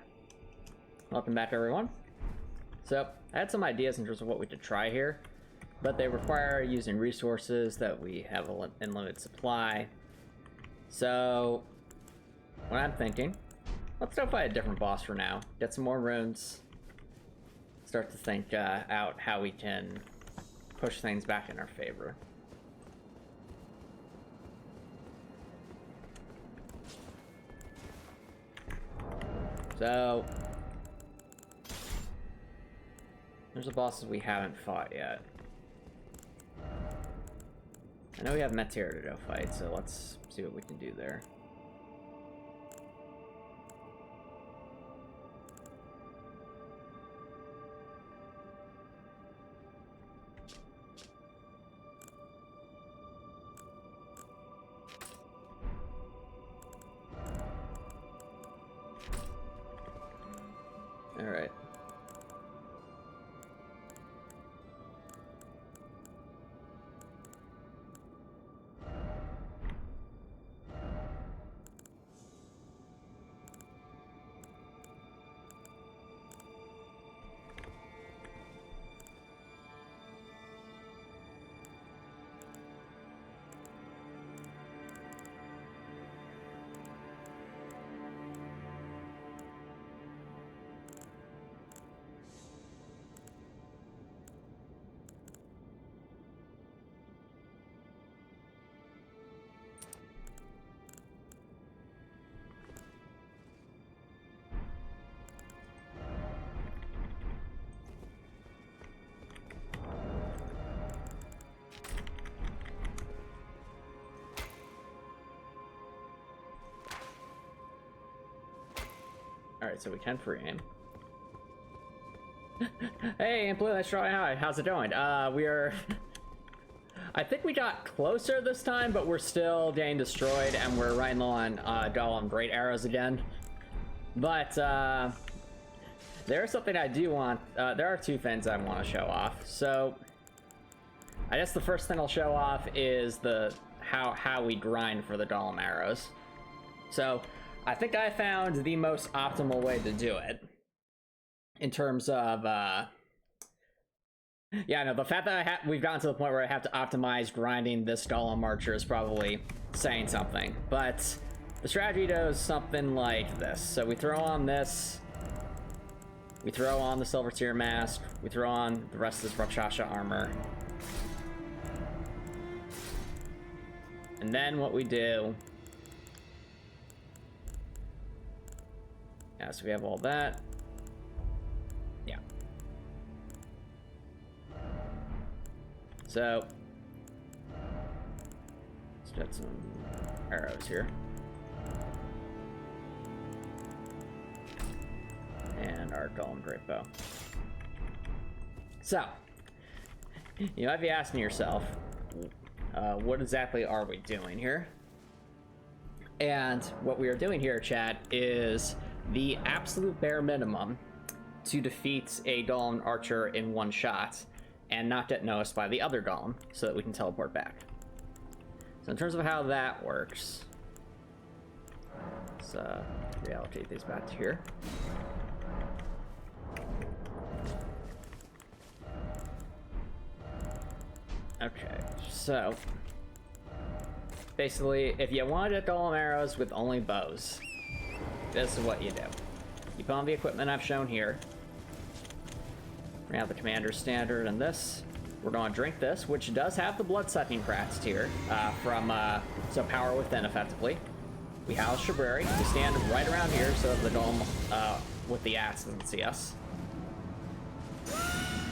A: Welcome back, everyone. So, I had some ideas in terms of what we could try here, but they require using resources that we have in limited supply. So, what I'm thinking, let's go fight a different boss for now. Get some more runes. Start to think out how we can push things back in our favor. So, there's the bosses we haven't fought yet. I know we have Metyr to go fight, so let's see what we can do there. All right. Alright, so we can free aim. Hey, Amplitude, let's try. Hi, how's it going? We are... I think we got closer this time, but we're still getting destroyed, and we're right low on Golem Great Arrows again. But, there's something I do want... there are two things I want to show off. So, I guess the first thing I'll show off is the how we grind for the Golem Arrows. So, I think I found the most optimal way to do it. In terms of, yeah, no, the fact that we've gotten to the point where I have to optimize grinding this Golem Archer is probably saying something. But the strategy goes something like this. So we throw on this. We throw on the Silver Tier Mask. We throw on the rest of this Rakshasa armor. And then what we do... Yeah, so we have all that. Yeah. So, let's get some arrows here. And our Golem Great Bow. So, you might be asking yourself, what exactly are we doing here? And what we are doing here, chat, is the absolute bare minimum to defeat a Golem Archer in one shot and not get noticed by the other Golem so that we can teleport back. So in terms of how that works, let's reallocate these back to here. Okay, so basically, if you want to get Golem Arrows with only bows, this is what you do. You put on the equipment I've shown here. We have the Commander's Standard and this. We're going to drink this, which does have the blood-sucking crats tier from so Power Within, effectively. We house Shabrari. We stand right around here so that the Golem with the axe doesn't see us.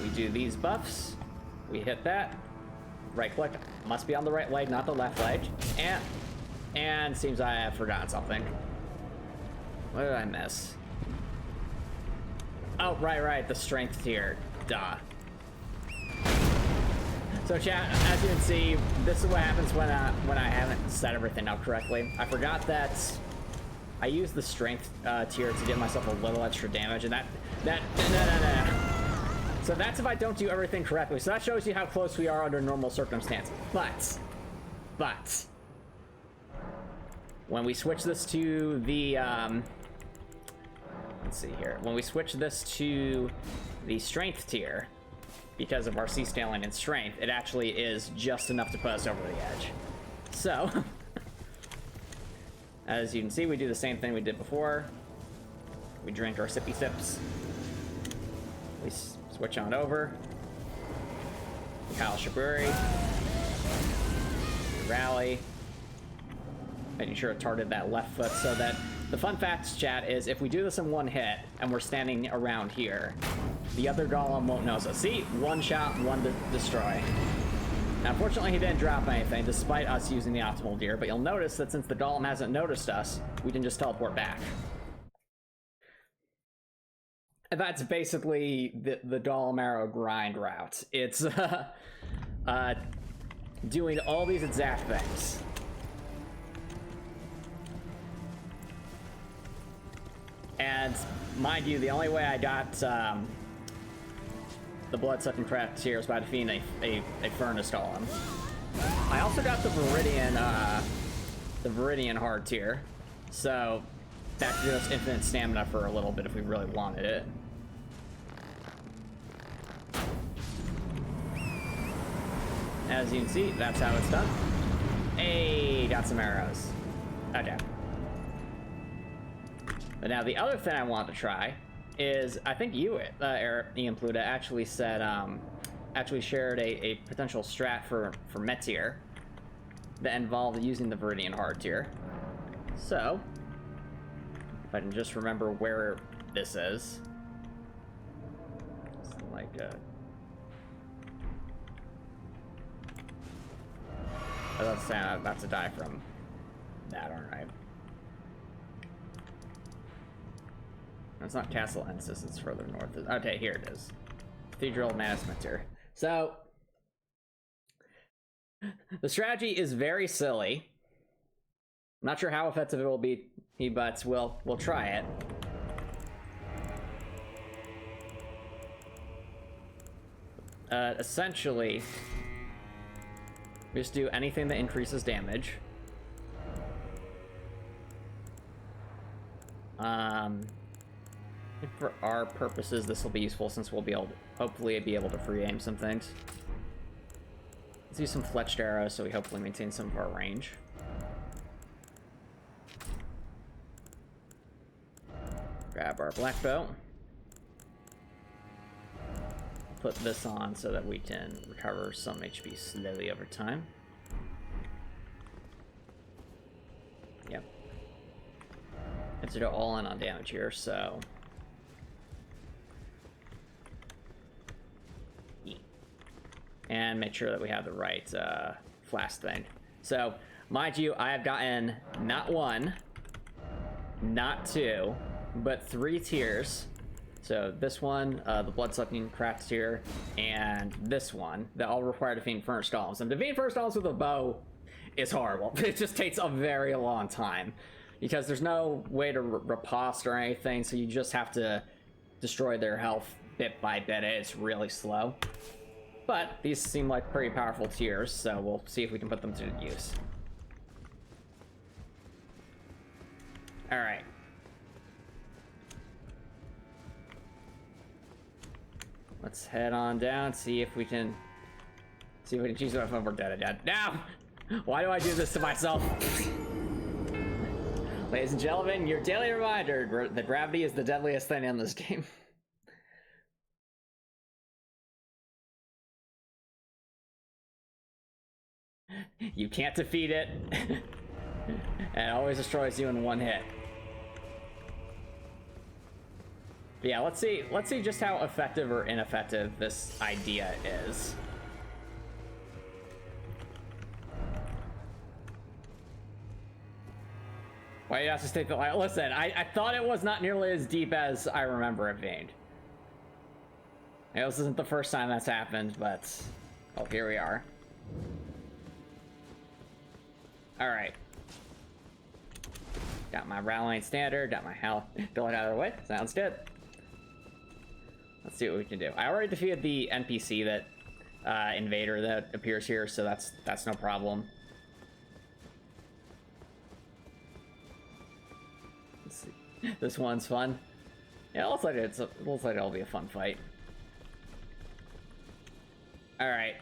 A: We do these buffs. We hit that. Right click. Must be on the right leg, not the left leg. And seems I have forgotten something. What did I miss? Oh, right, the strength tier. Duh. So chat, as you can see, this is what happens when I haven't set everything up correctly. I forgot that I used the strength tier to give myself a little extra damage, and no. So that's if I don't do everything correctly. So that shows you how close we are under normal circumstances. But when we switch this to the Let's see here. When we switch this to the strength tier, because of our C-scaling and strength, it actually is just enough to put us over the edge. So, as you can see, we do the same thing we did before. We drink our sippy sips. We switch on over. Kyle Shaburi. Rally. Making sure it targeted that left foot so that the fun facts, chat, is if we do this in one hit and we're standing around here, the other golem won't notice us. See? One shot, one to destroy. Now, unfortunately, he didn't drop anything despite us using the optimal gear, but you'll notice that since the golem hasn't noticed us, we can just teleport back. And that's basically the golem arrow grind route. It's doing all these exact things. And mind you, the only way I got the blood-sucking craft here is by defeating a furnace golem. I also got the Viridian hard tier, so that could give us infinite stamina for a little bit if we really wanted it. As you can see, that's how it's done. Hey, got some arrows. Okay. But now the other thing I want to try is, I think you, Ian Pluta, actually said, actually shared a potential strat for Metyr that involved using the Viridian hard tier. So, if I can just remember where this is. It's like I'm about to die from that, aren't I? It's not Castle Ensis, it's further north. Okay, here it is. Cathedral Manus Metyr. So, the strategy is very silly. I'm not sure how effective it will be, but we'll try it. Essentially, we just do anything that increases damage. For our purposes, this will be useful since we'll be able to, hopefully, be able to free aim some things. Let's use some fletched arrows so we hopefully maintain some of our range. Grab our black bow. Put this on so that we can recover some HP slowly over time. Yep. Have to go all in on damage here, so... and make sure that we have the right flask thing. So, mind you, I have gotten not one, not two, but 3 tiers. So this one, the blood-sucking craft tier, and this one, that all require defeating furnace golems. And defeating furnace golems with a bow is horrible. It just takes a very long time, because there's no way to riposte or anything, so you just have to destroy their health bit by bit. It's really slow. But these seem like pretty powerful tiers, so we'll see if we can put them to use. Alright. Let's head on down, see if we can choose if we're dead again. Now! Why do I do this to myself? Ladies and gentlemen, your daily reminder that gravity is the deadliest thing in this game. You can't defeat it, and it always destroys you in one hit. But yeah, let's see just how effective or ineffective this idea is. Why do you have to take the light? Listen, I thought it was not nearly as deep as I remember it being. I know this isn't the first time that's happened, but oh, here we are. Alright. Got my rallying standard, got my health going out of the way. Sounds good. Let's see what we can do. I already defeated the NPC that invader that appears here, so that's no problem. Let's see. This one's fun. Yeah, it looks like it'll be a fun fight. Alright.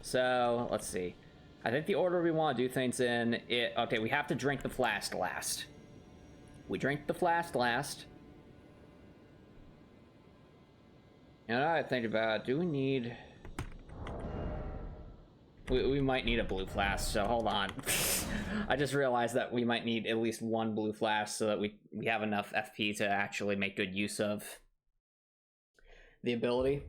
A: So, let's see. I think the order we want to do things in... Okay, we have to drink the flask last. We drink the flask last. And I think about, do we need... We might need a blue flask, so hold on. I just realized that we might need at least one blue flask so that we have enough FP to actually make good use of the ability.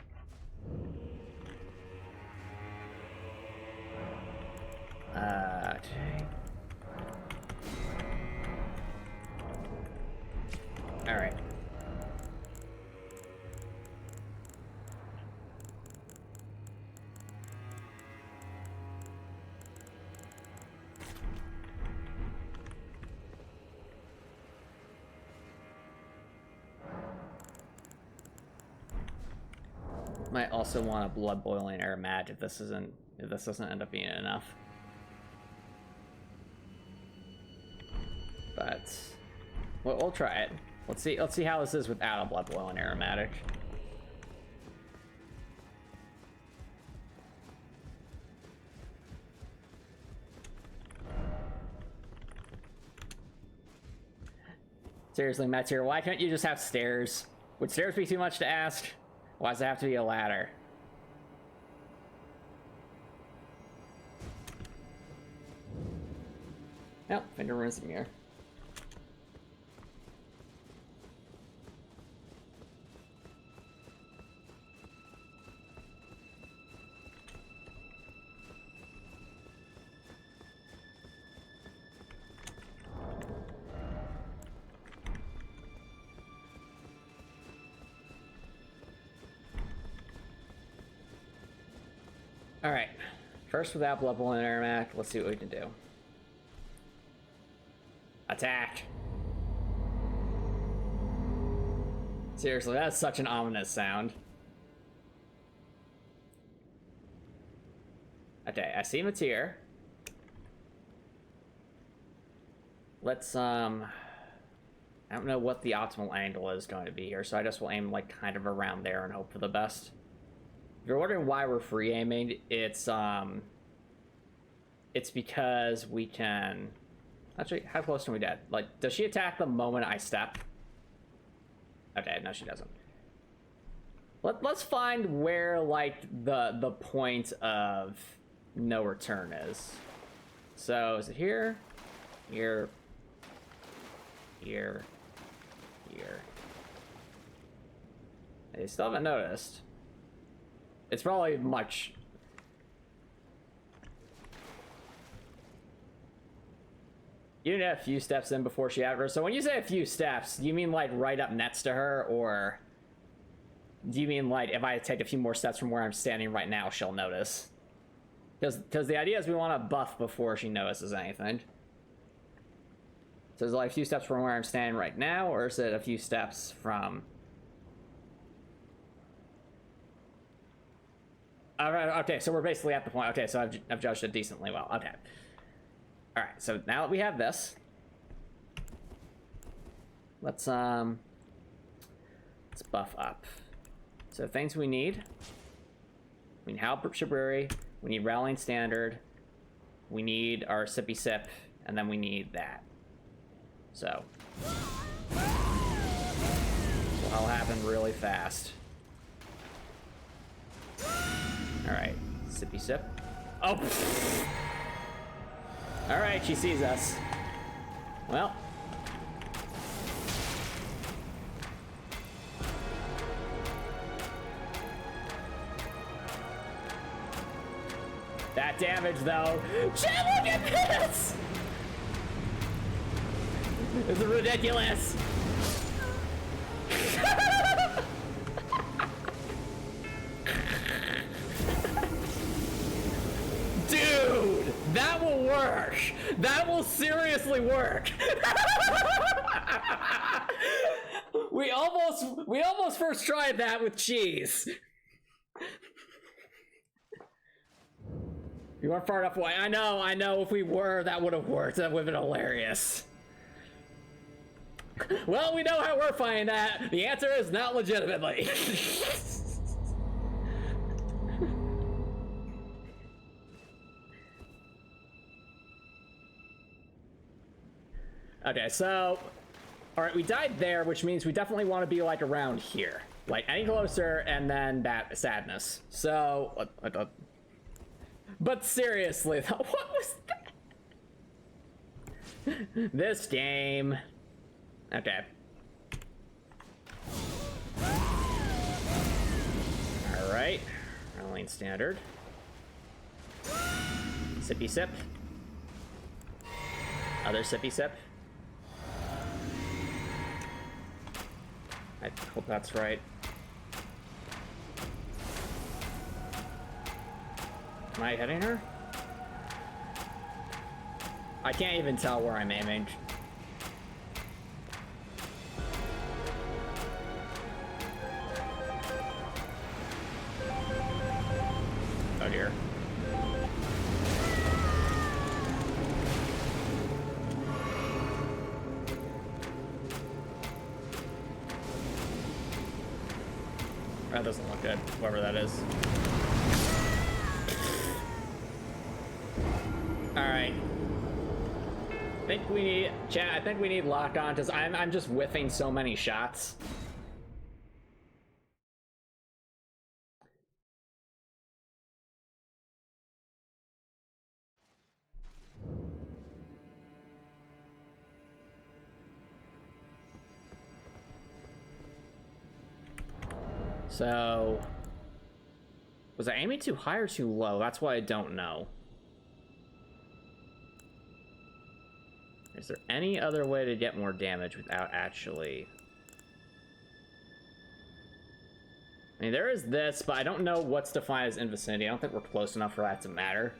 A: Alright. Might also want a blood boiling aromatic if this doesn't end up being enough. But we'll try it. Let's see how this is without a blood boiling aromatic. Seriously, Metyr, why can't you just have stairs? Would stairs be too much to ask? Why does it have to be a ladder? Nope, finger ruins the mirror. Alright, first without blood boiling aromatic, let's see what we can do. Attack! Seriously, that's such an ominous sound. Okay, I see Metyr. Let's, I don't know what the optimal angle is going to be here, so I just will aim, like, kind of around there and hope for the best. If you're wondering why we're free aiming, it's because we can... Actually, how close can we get? Like, does she attack the moment I step? Okay, no, she doesn't. Let's find where, like, the point of no return is. So, is it here? Here. Here. Here. They still haven't noticed. It's probably much... You didn't have a few steps in before she had her. So when you say a few steps, do you mean like right up next to her, or do you mean like if I take a few more steps from where I'm standing right now, she'll notice? Because the idea is we want to buff before she notices anything. So is it like a few steps from where I'm standing right now, or is it a few steps from... Alright, okay, so we're basically at the point. Okay, so I've judged it decently well. Okay. Alright, so now that we have this, let's buff up. So things we need Halberd Shiburi, we need Rallying Standard, we need our Sippy Sip, and then we need that. So that'll happen really fast. Alright, Sippy Sip. Oh! Alright, she sees us. Well. That damage, though. Chad, look at this! This is ridiculous. Dude, that will work. That will seriously work. We almost first tried that with cheese. You weren't far enough away. I know. If we were, that would have worked. That would have been hilarious. Well, we know how we're finding that. The answer is not legitimately. Okay, so... Alright, we died there, which means we definitely want to be, like, around here. Like, any closer, and then that sadness. So... But seriously, what was that? This game... Okay. Alright. Rolling standard. Sippy sip. Other sippy sip. I hope that's right. Am I hitting her? I can't even tell where I'm aiming. Oh dear. That doesn't look good, whoever that is. Alright. I think we need... Chat, I think we need lock on, because I'm just whiffing so many shots. So... Was I aiming too high or too low? That's why I don't know. Is there any other way to get more damage without actually... I mean, there is this, but I don't know what's defined as in vicinity. I don't think we're close enough for that to matter.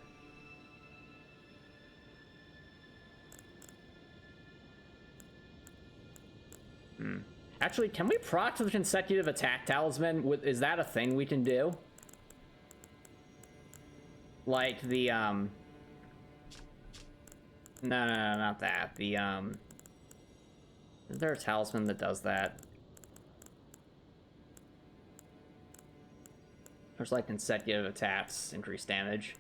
A: Actually, can we proc to the consecutive attack talisman? Is that a thing we can do? Like the, No, not that. The, Is there a talisman that does that? There's like consecutive attacks, increased damage.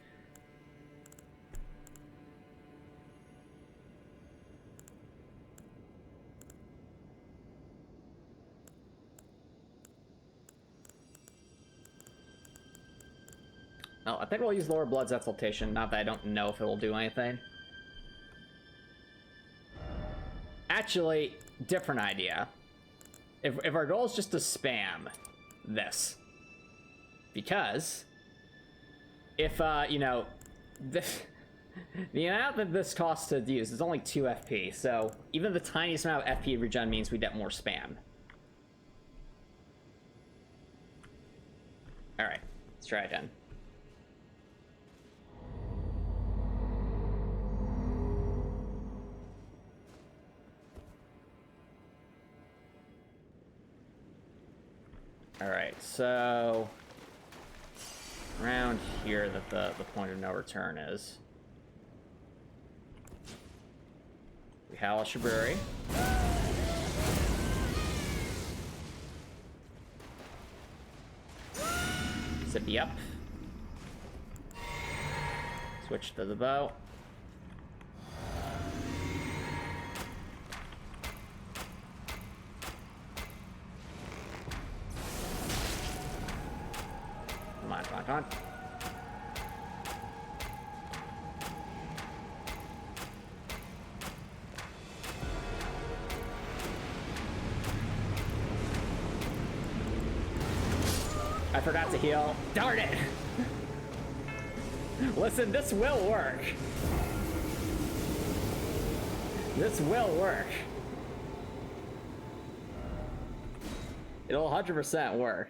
A: Oh, I think we'll use Lower Blood's Exaltation, not that I don't know if it'll do anything. Actually, different idea. If our goal is just to spam this. Because, if, you know, the amount that this costs to use is only 2 FP, so even the tiniest amount of FP regen means we get more spam. Alright, let's try again. Alright, so... around here that the point of no return is. We have a Brewery. Zippy up. Switch to the bow. Come on, come on, come on. I forgot to heal. Darn it! Listen, this will work. This will work. It'll 100% work.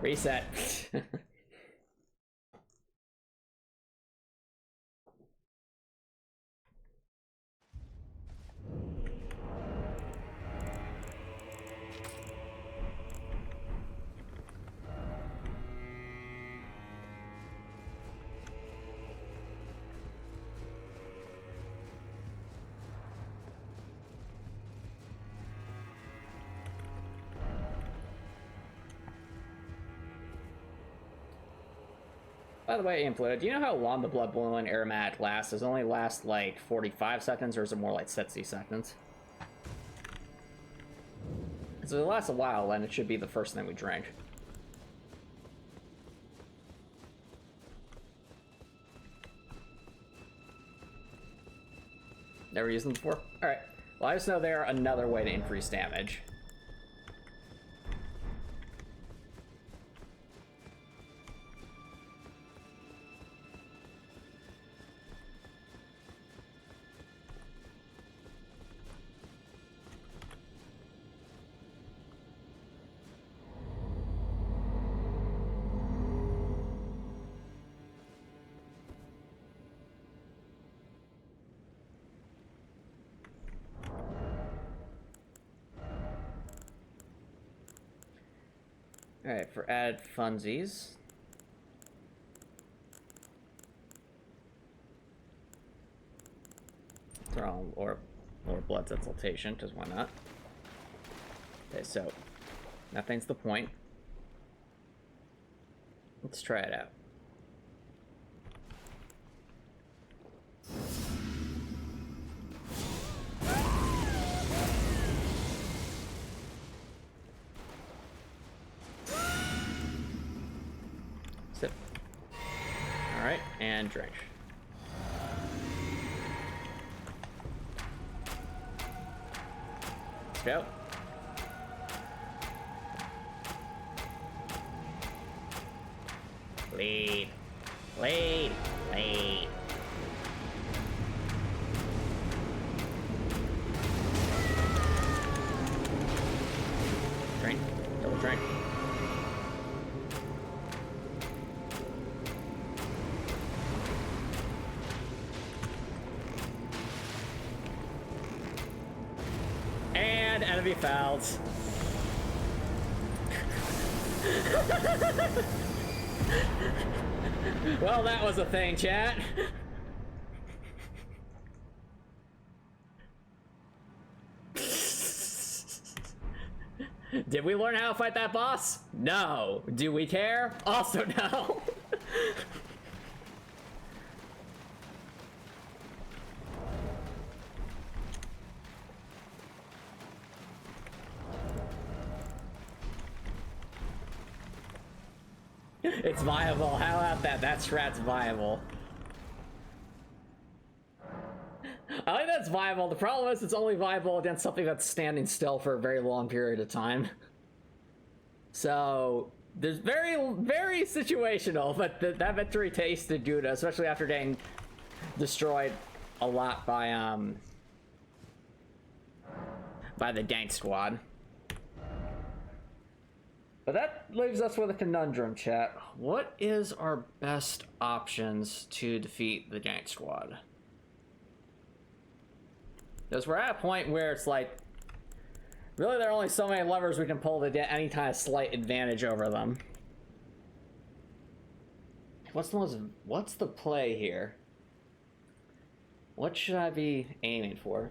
A: Reset. By the way, Influid, do you know how long the blood boiling aromatic lasts? Does it only last like 45 seconds, or is it more like 60 seconds? So if it lasts a while, then it should be the first thing we drink. Never used them before? Alright. Well, I just know they're another way to increase damage. Alright, for add funsies. Throw on or blood's exaltation, because why not? Okay, so nothing's the point. Let's try it out. Sip. Alright, and drink. Let's go. Lead. Lead. Lead. Drink. Double drink. And enemy fouled. Well, that was a thing, chat. Did we learn how to fight that boss? No. Do we care? Also no. It's viable. How about that? That strat's viable. I think that's viable. The problem is it's only viable against something that's standing still for a very long period of time. So there's very, very situational, but that victory tasted good, especially after getting destroyed a lot by the dank squad. But that leaves us with a conundrum, chat. What is our best options to defeat the dank squad? Because we're at a point where it's like, really there are only so many levers we can pull to get any kind of slight advantage over them. What's the play here? What should I be aiming for?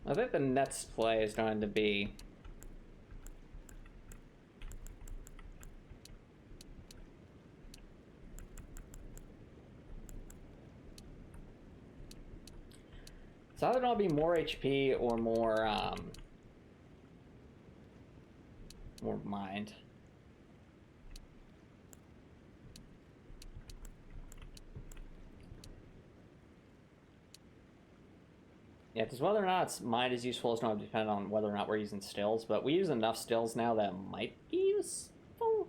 A: I think the next play is going to be it's either going to be more HP or more mind. Yeah, because whether or not mind is useful is going to depend on whether or not we're using stills, but we use enough stills now that might be useful.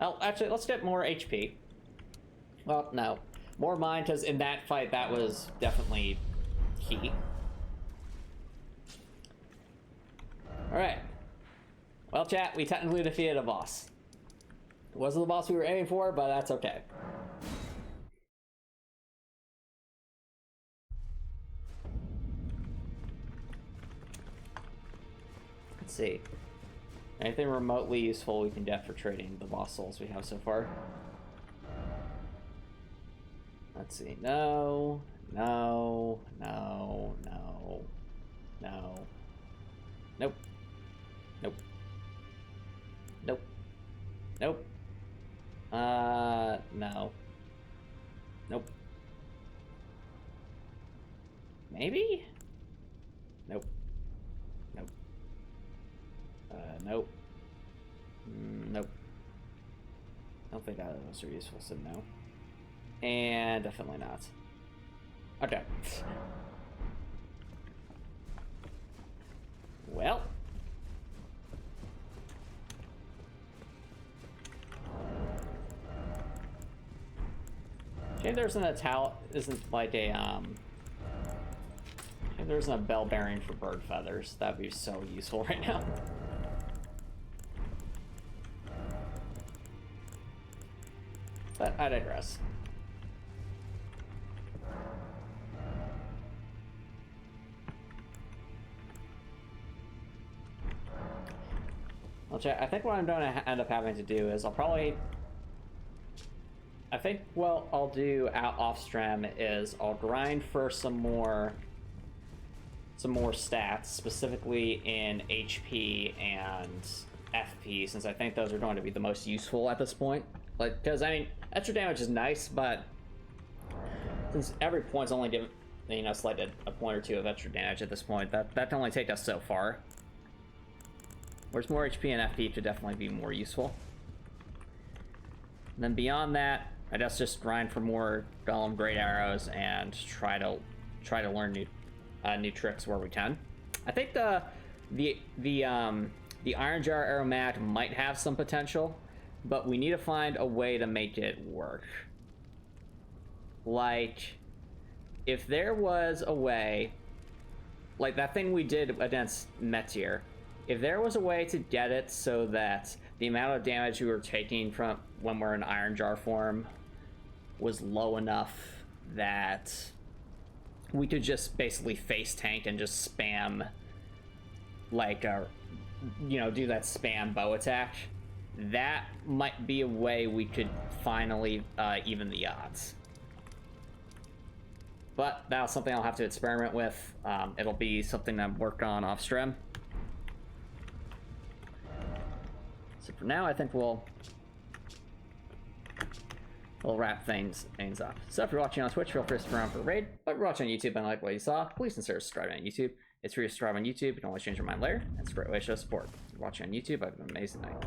A: Well, actually, let's get more HP. Well, no. More mine, because in that fight, that was definitely key. Alright. Well, chat, we technically defeated a boss. It wasn't the boss we were aiming for, but that's okay. Let's see. Anything remotely useful we can get for trading the boss souls we have so far? Let's see. No, no, no, no, no. Nope. Nope. Nope. Nope. No. Nope. Maybe? Nope. Nope. Nope. Nope. I don't think either of those are useful, so no. And definitely not. Okay. Well. Shame there isn't a isn't like a, shame there isn't a bell bearing for bird feathers. That'd be so useful right now. But I digress. Well, chat, I think what I'm going to end up having to do is I think what I'll do out off stream is I'll grind for some more stats, specifically in HP and FP, since I think those are going to be the most useful at this point. Like, because I mean, extra damage is nice, but since every point's only given, you know, slighted a point or two of extra damage at this point, that can only take us so far. Whereas more HP and FP could definitely be more useful. And then beyond that, I just grind for more Golem Great Arrows and try to learn new tricks where we can. I think the Iron Jar Aromatic might have some potential, but we need to find a way to make it work. Like, if there was a way, like that thing we did against Metyr, if there was a way to get it so that the amount of damage we were taking from when we're in Iron Jar form was low enough that we could just basically face tank and just spam, like, you know, do that spam bow attack, that might be a way we could finally even the odds. But that's something I'll have to experiment with. It'll be something I'm working on off stream. So for now, I think we'll wrap things up. So if you're watching on Twitch, feel free to stick around for a raid. But if you're watching on YouTube and like what you saw, please consider subscribing on YouTube. It's free to subscribe on YouTube. You can always change your mind later. It's a great way to show support. If you're watching on YouTube, have an amazing night.